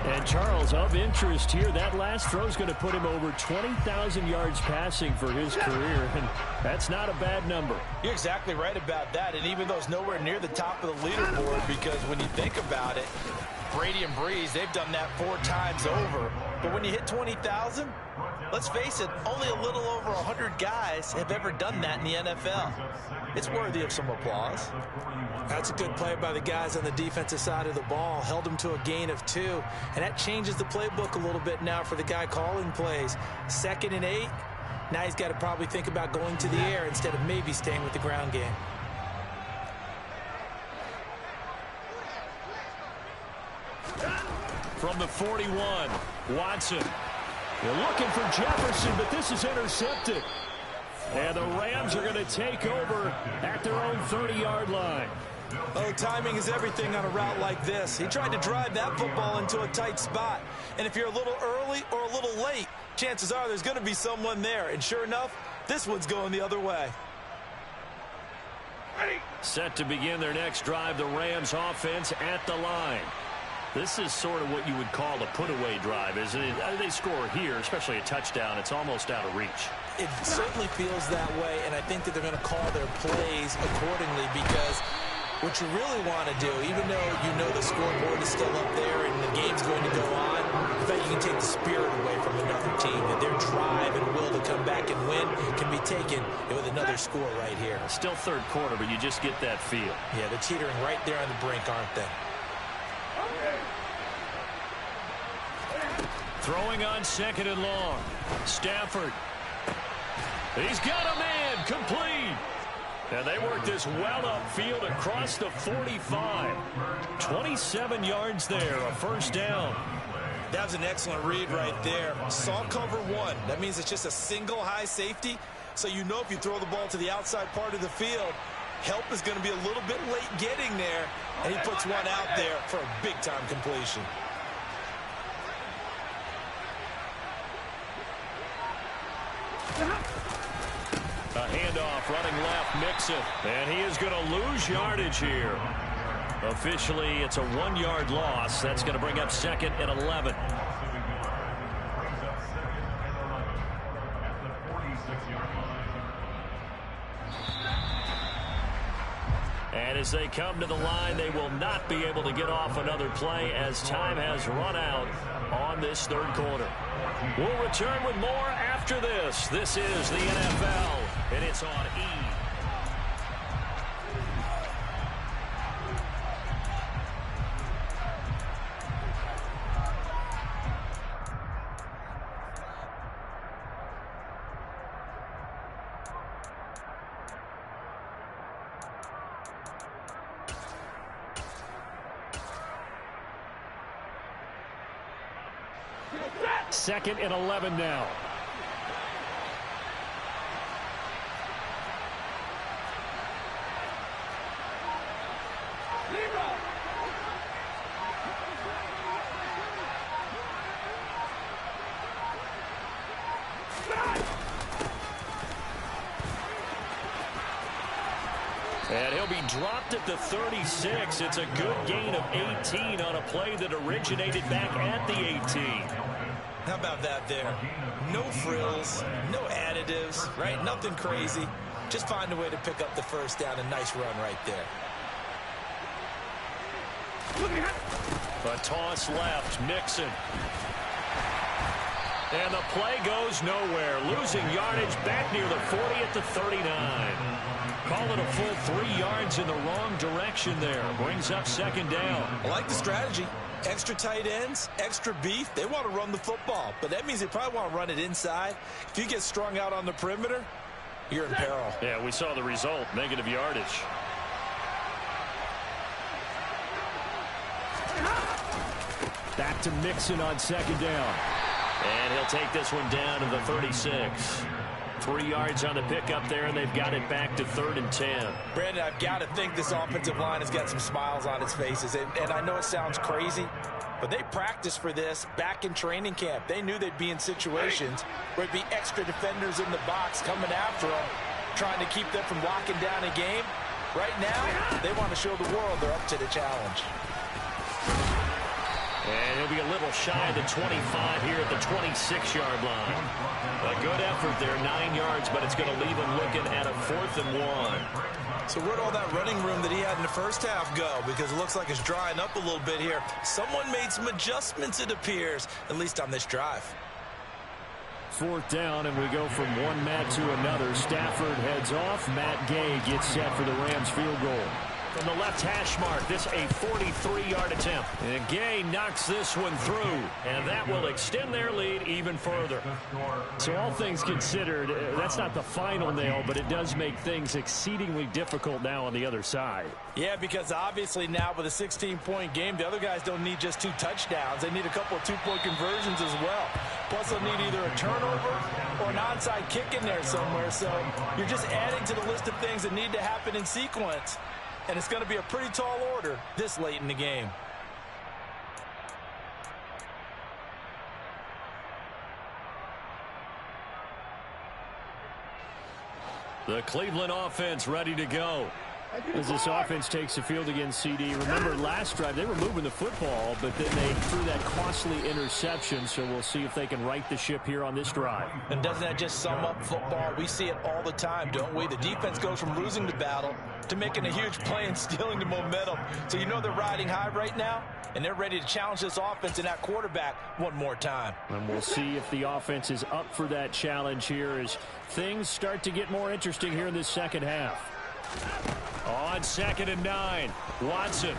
Speaker 4: And Charles, of interest here, that last throw is going to put him over 20,000 yards passing for his career, and that's not a bad number.
Speaker 5: You're exactly right about that, and even though it's nowhere near the top of the leaderboard, because when you think about it, Brady and Breeze, they've done that 4 times over. But when you hit 20,000, let's face it, only a little over 100 guys have ever done that in the NFL. It's worthy of some applause. That's a good play by the guys on the defensive side of the ball. Held them to a gain of 2. And that changes the playbook a little bit now for the guy calling plays. 2nd and 8. Now he's got to probably think about going to the air instead of maybe staying with the ground game.
Speaker 2: From the 41, Watson. They're looking for Jefferson, but this is intercepted.
Speaker 4: And the Rams are going to take over at their own 30-yard line.
Speaker 5: Oh, timing is everything on a route like this. He tried to drive that football into a tight spot. And if you're a little early or a little late, chances are there's going to be someone there. And sure enough, this one's going the other way.
Speaker 4: Set to begin their next drive, the Rams offense at the line. This is sort of what you would call a put-away drive, isn't it? They score here, especially a touchdown. It's almost out of reach.
Speaker 5: It certainly feels that way, and I think that they're going to call their plays accordingly, because what you really want to do, even though you know the scoreboard is still up there and the game's going to go on, in fact, you can take the spirit away from another team, that their drive and will to come back and win can be taken with another score right here.
Speaker 4: Still third quarter, but you just get that feel.
Speaker 5: Yeah, they're teetering right there on the brink, aren't they?
Speaker 4: Throwing on 2nd and long. Stafford. He's got a man, complete. And they work this well upfield across the 45. 27 yards there, a first down.
Speaker 5: That was an excellent read right there. Saw cover one. That means it's just a single high safety. So you know if you throw the ball to the outside part of the field, help is going to be a little bit late getting there. And he puts one out there for a big-time completion.
Speaker 4: A handoff, running left, Mixon. And he is going to lose yardage here. Officially, it's a 1-yard loss. That's going to bring up 2nd and 11. And as they come to the line, they will not be able to get off another play as time has run out on this third quarter. We'll return with more after this. This is the NFL, and it's on E! Second and 11 now. And he'll be dropped at the 36. It's a good gain of 18 on a play that originated back at the 18.
Speaker 5: How about that there? No frills, no additives, right? Nothing crazy. Just find a way to pick up the first down. A nice run right there.
Speaker 4: A toss left, Mixon. And the play goes nowhere. Losing yardage back near the 40 at the 39. Call it a full 3 yards in the wrong direction there. Brings up 2nd down.
Speaker 5: I like the strategy. Extra tight ends, extra beef. They want to run the football, but that means they probably want to run it inside. If you get strung out on the perimeter, you're in peril.
Speaker 4: Yeah, we saw the result, negative yardage. Back to Mixon on 2nd down. And he'll take this one down to the 36. 3 yards on the pickup there, and they've got it back to 3rd and 10.
Speaker 5: Brandon, I've got to think this offensive line has got some smiles on its faces. And I know it sounds crazy, but they practiced for this back in training camp. They knew they'd be in situations where it'd be extra defenders in the box coming after them, trying to keep them from locking down a game. Right now, they want to show the world they're up to the challenge.
Speaker 4: And he'll be a little shy of the 25 here at the 26-yard line. A good effort there, 9 yards, but it's going to leave him looking at a 4th and 1.
Speaker 5: So where'd all that running room that he had in the first half go? Because it looks like it's drying up a little bit here. Someone made some adjustments, it appears, at least on this drive.
Speaker 4: 4th down, and we go from one Matt to another. Stafford heads off. Matt Gay gets set for the Rams field goal. From the left hash mark, this a 43-yard attempt. And Gay knocks this one through, and that will extend their lead even further. So all things considered, that's not the final nail, but it does make things exceedingly difficult now on the other side.
Speaker 5: Yeah, because obviously now with a 16-point game, the other guys don't need just 2 touchdowns. They need a couple of 2-point conversions as well.
Speaker 3: Plus, they'll need either a turnover or an onside kick in there somewhere. So you're just adding to the list of things that need to happen in sequence. And it's going to be a pretty tall order this late in the game.
Speaker 2: The Cleveland offense ready to go.
Speaker 4: As this offense takes the field against CD, remember last drive they were moving the football, but then they threw that costly interception, so we'll see if they can right the ship here on this drive.
Speaker 3: And doesn't that just sum up football? We see it all the time, don't we? The defense goes from losing the battle to making a huge play and stealing the momentum. So you know they're riding high right now, and they're ready to challenge this offense and that quarterback one more time.
Speaker 4: And we'll see if the offense is up for that challenge here as things start to get more interesting here in this second half.
Speaker 2: On 2nd and 9, Watson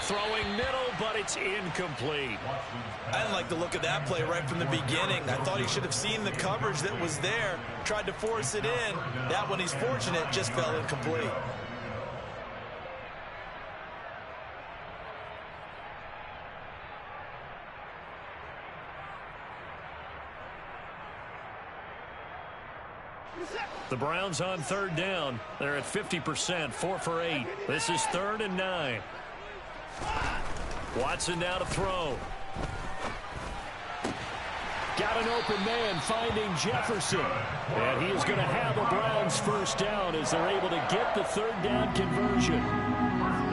Speaker 2: throwing middle, but it's incomplete.
Speaker 5: I didn't like the look of that play right from the beginning. I thought he should have seen the coverage that was there, tried to force it in. That one, he's fortunate, just fell incomplete.
Speaker 2: The Browns on 3rd down. They're at 50%, 4 for 8. This is 3rd and 9. Watson now to throw.
Speaker 4: Got an open man finding Jefferson. And he is going to have a Browns first down as they're able to get the 3rd down conversion.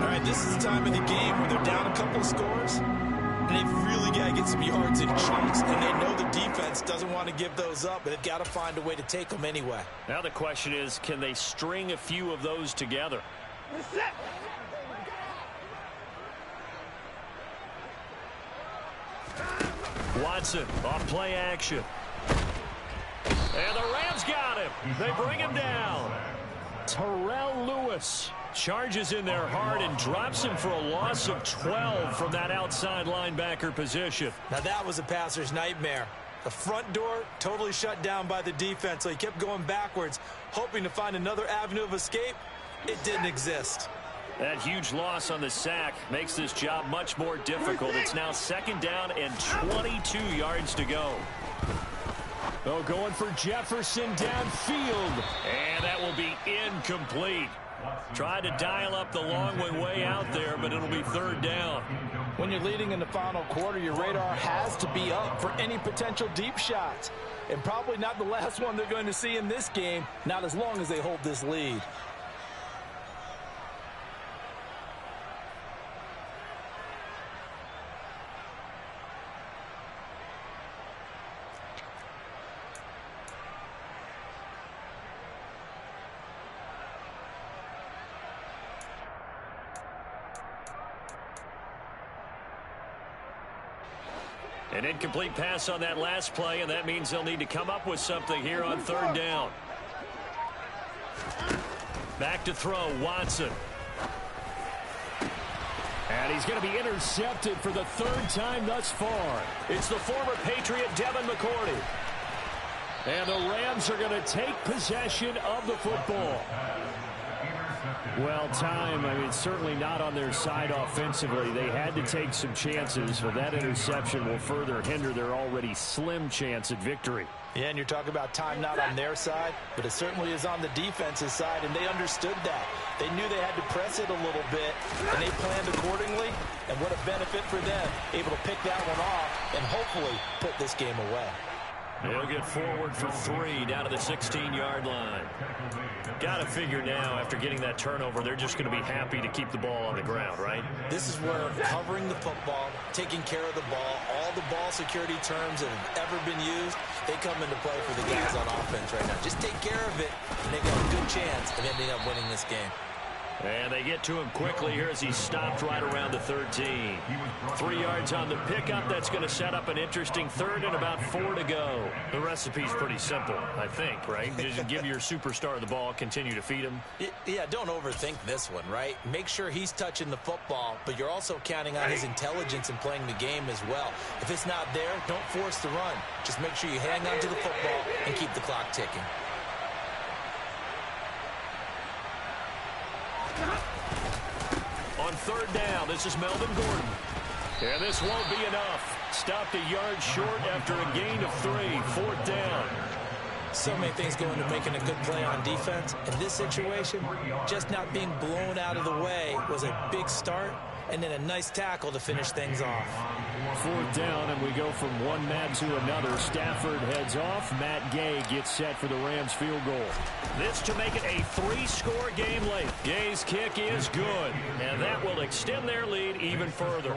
Speaker 5: All right, this is the time of the game where they're down a couple of scores, and they've really got to get some yards in chunks, and they know the defense doesn't want to give those up, but they've got to find a way to take them anyway.
Speaker 2: Now the question is, can they string a few of those together? Watson off play action. And the Rams got him. They bring him down.
Speaker 4: Terrell Lewis
Speaker 2: charges in there hard and drops him for a loss of 12 from that outside linebacker position.
Speaker 5: Now that was a passer's nightmare. The front door totally shut down by the defense, so he kept going backwards, hoping to find another avenue of escape. It didn't exist.
Speaker 2: That huge loss on the sack makes this job much more difficult. It's now 2nd down and 22 yards to go.
Speaker 4: Oh, going for Jefferson downfield.
Speaker 2: And that will be incomplete. Tried to dial up the long way out there, but it'll be 3rd down.
Speaker 3: When you're leading in the final quarter, your radar has to be up for any potential deep shots. And probably not the last one they're going to see in this game, not as long as they hold this lead.
Speaker 2: An incomplete pass on that last play, and that means they'll need to come up with something here on 3rd down. Back to throw, Watson.
Speaker 4: And he's going to be intercepted for the 3rd time thus far.
Speaker 2: It's the former Patriot Devin McCourty.
Speaker 4: And the Rams are going to take possession of the football. Well, time, I mean, certainly not on their side offensively. They had to take some chances, but that interception will further hinder their already slim chance at victory.
Speaker 3: Yeah, and you're talking about time not on their side, but it certainly is on the defense's side, and they understood that. They knew they had to press it a little bit, and they planned accordingly, and what a benefit for them, able to pick that one off and hopefully put this game away.
Speaker 2: They'll get forward for 3 down to the 16-yard line. Got to figure now, after getting that turnover, they're just going to be happy to keep the ball on the ground, right?
Speaker 5: This is where covering the football, taking care of the ball, all the ball security terms that have ever been used, they come into play for the guys on offense right now. Just take care of it, and they've got a good chance of ending up winning this game.
Speaker 2: And they get to him quickly here as he stopped right around the 13. 3 yards on the pickup. That's going to set up an interesting 3rd and about 4 to go. The recipe's pretty simple, I think, right? Just give your superstar the ball, continue to feed him.
Speaker 5: Yeah, don't overthink this one, right? Make sure he's touching the football, but you're also counting on his intelligence in playing the game as well. If it's not there, don't force the run. Just make sure you hang on to the football and keep the clock ticking.
Speaker 2: On 3rd down, this is Melvin Gordon. And this won't be enough.
Speaker 4: Stopped a yard short after a gain of 3. 4th down.
Speaker 5: So many things go into making a good play on defense. In this situation, just not being blown out of the way was a big start, and then a nice tackle to finish things off.
Speaker 4: 4th down, and we go from one Matt to another. Stafford heads off. Matt Gay gets set for the Rams field goal. This to make it a 3-score game late. Gay's kick is good, and that will extend their lead even further.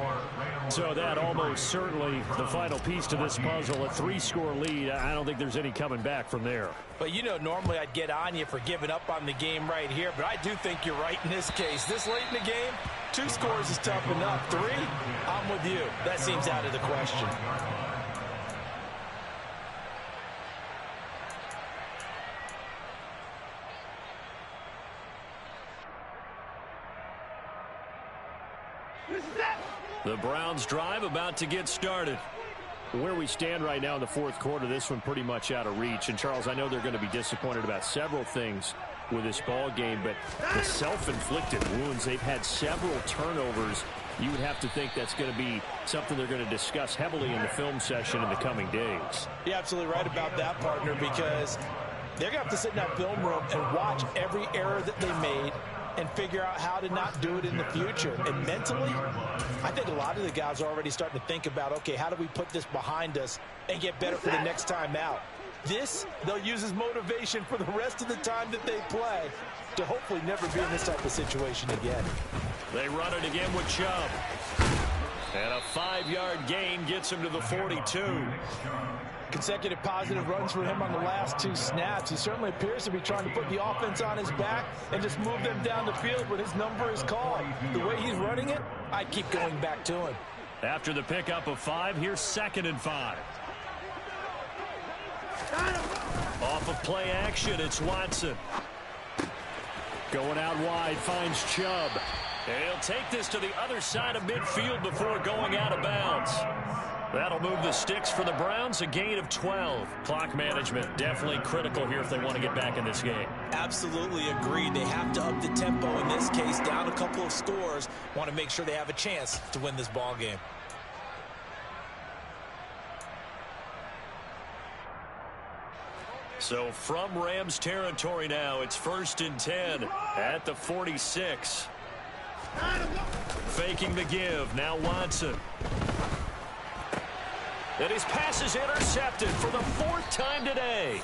Speaker 4: So that almost certainly the final piece to this puzzle, a 3-score lead. I don't think there's any coming back from there.
Speaker 5: But, you know, normally I'd get on you for giving up on the game right here, but I do think you're right in this case. This late in the game, 2 scores is tough enough. 3, I'm with you. That seems out of the question.
Speaker 4: The Browns drive about to get started. Where we stand right now in the 4th quarter, this one pretty much out of reach. And, Charles, I know they're going to be disappointed about several things with this ball game, but the self-inflicted wounds, they've had several turnovers. You would have to think that's going to be something they're going to discuss heavily in the film session in the coming days.
Speaker 5: You're absolutely right about that, partner, because they're going to have to sit in that film room and watch every error that they made and figure out how to not do it in the future. And mentally, I think a lot of the guys are already starting to think about, okay, how do we put this behind us and get better for the next time out? This, they'll use as motivation for the rest of the time that they play to hopefully never be in this type of situation again.
Speaker 4: They run it again with Chubb. And a 5-yard gain gets him to the 42.
Speaker 5: Consecutive positive runs for him on the last 2 snaps. He certainly appears to be trying to put the offense on his back and just move them down the field when his number is called. The way he's running it, I'd keep going back to him.
Speaker 4: After the pickup of 5, here's 2nd and 5. Off of play action, it's Watson. Going out wide, finds Chubb. And he'll take this to the other side of midfield before going out of bounds. That'll move the sticks for the Browns, a gain of 12. Clock management definitely critical here if they want to get back in this game.
Speaker 5: Absolutely agreed. They have to up the tempo in this case, down a couple of scores. Want to make sure they have a chance to win this ball game.
Speaker 4: So from Rams territory now, it's 1st and 10 at the 46. Faking the give, now Watson. And his pass is intercepted for the 4th time today.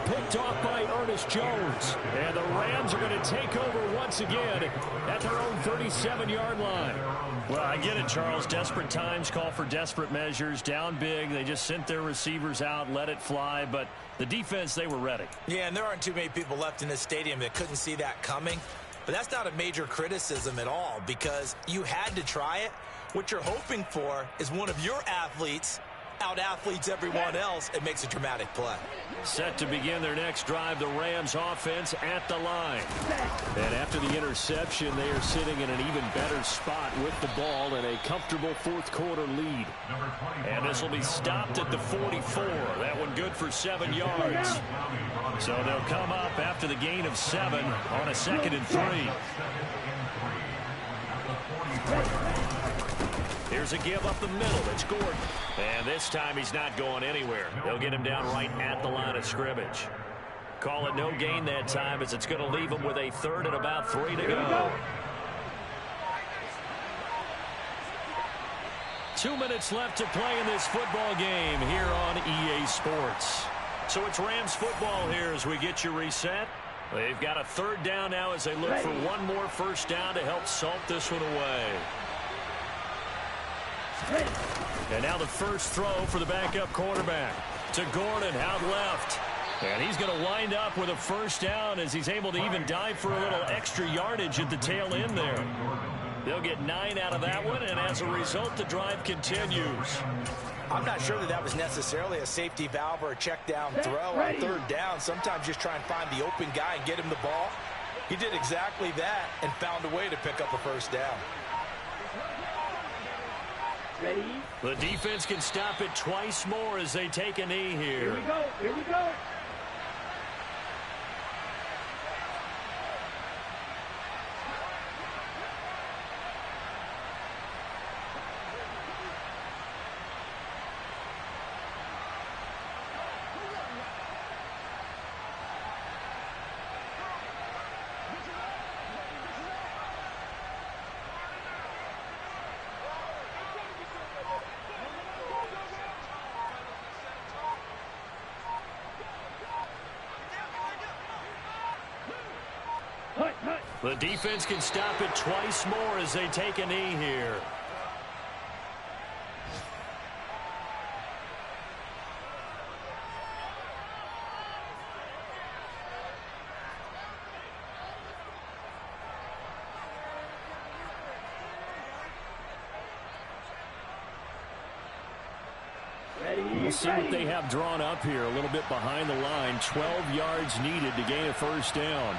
Speaker 4: Picked off by Ernest Jones. And the Rams are going to take over once again at their own 37-yard line. Well, I get it, Charles. Desperate times call for desperate measures. Down big. They just sent their receivers out, let it fly. But the defense, they were ready.
Speaker 5: Yeah, and there aren't too many people left in this stadium that couldn't see that coming. But that's not a major criticism at all because you had to try it. What you're hoping for is one of your athletes out-athletes everyone else and makes a dramatic play.
Speaker 4: Set to begin their next drive, the Rams offense at the line. And after the interception, they are sitting in an even better spot with the ball and a comfortable 4th quarter lead. And this will be stopped at the 44. That one good for 7 yards. So they'll come up after the gain of 7 on a 2nd and 3. Here's a give up the middle. It's Gordon. And this time he's not going anywhere. They'll get him down right at the line of scrimmage. Call it no gain that time as it's going to leave him with a 3rd and about 3 to go. 2 minutes left to play in this football game here on EA Sports. So it's Rams football here as we get you reset. They've got a 3rd down now as they look for one more 1st down to help salt this one away. And now the first throw for the backup quarterback to Gordon out left. And he's going to wind up with a 1st down as he's able to even dive for a little extra yardage at the tail end there. They'll get 9 out of that one, and as a result, the drive continues.
Speaker 5: I'm not sure that was necessarily a safety valve or a check down throw on 3rd down. Sometimes just try and find the open guy and get him the ball. He did exactly that and found a way to pick up a 1st down.
Speaker 6: Ready?
Speaker 4: The defense can stop it twice more as they take a knee here.
Speaker 6: Here we go. Here we go.
Speaker 2: The defense can stop it twice more as they take a knee here.
Speaker 4: We'll see what they have drawn up here. A little bit behind the line. 12 yards needed to gain a first down.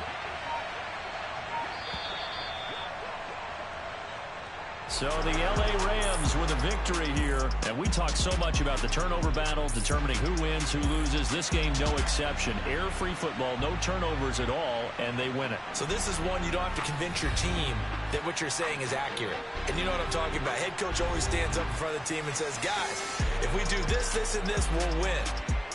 Speaker 2: So the L.A. Rams with a victory here. And we talk so much about the turnover battle, determining who wins, who loses. This game, no exception. Air-free football, no turnovers at all, and they win it.
Speaker 5: So this is one you don't have to convince your team that what you're saying is accurate. And you know what I'm talking about. Head coach always stands up in front of the team and says, guys, if we do this, this, and this, we'll win.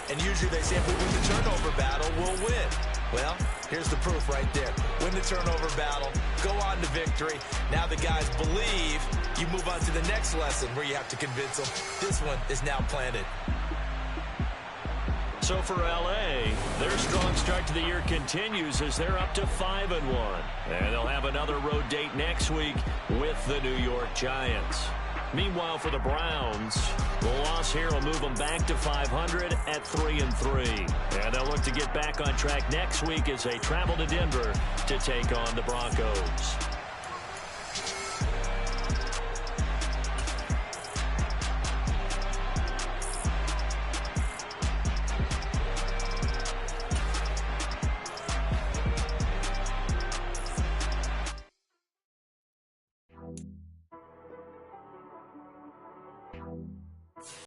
Speaker 5: And usually they say if we win the turnover battle, we'll win. Well, here's the proof right there. Win the turnover battle, go on to victory. Now the guys believe. You move on to the next lesson where you have to convince them. This one is now planted.
Speaker 2: So for L.A., their strong start to the year continues as they're up to 5-1. And they'll have another road date next week with the New York Giants. Meanwhile, for the Browns, the loss here will move them back to 500 at 3-3. And they'll look to get back on track next week as they travel to Denver to take on the Broncos.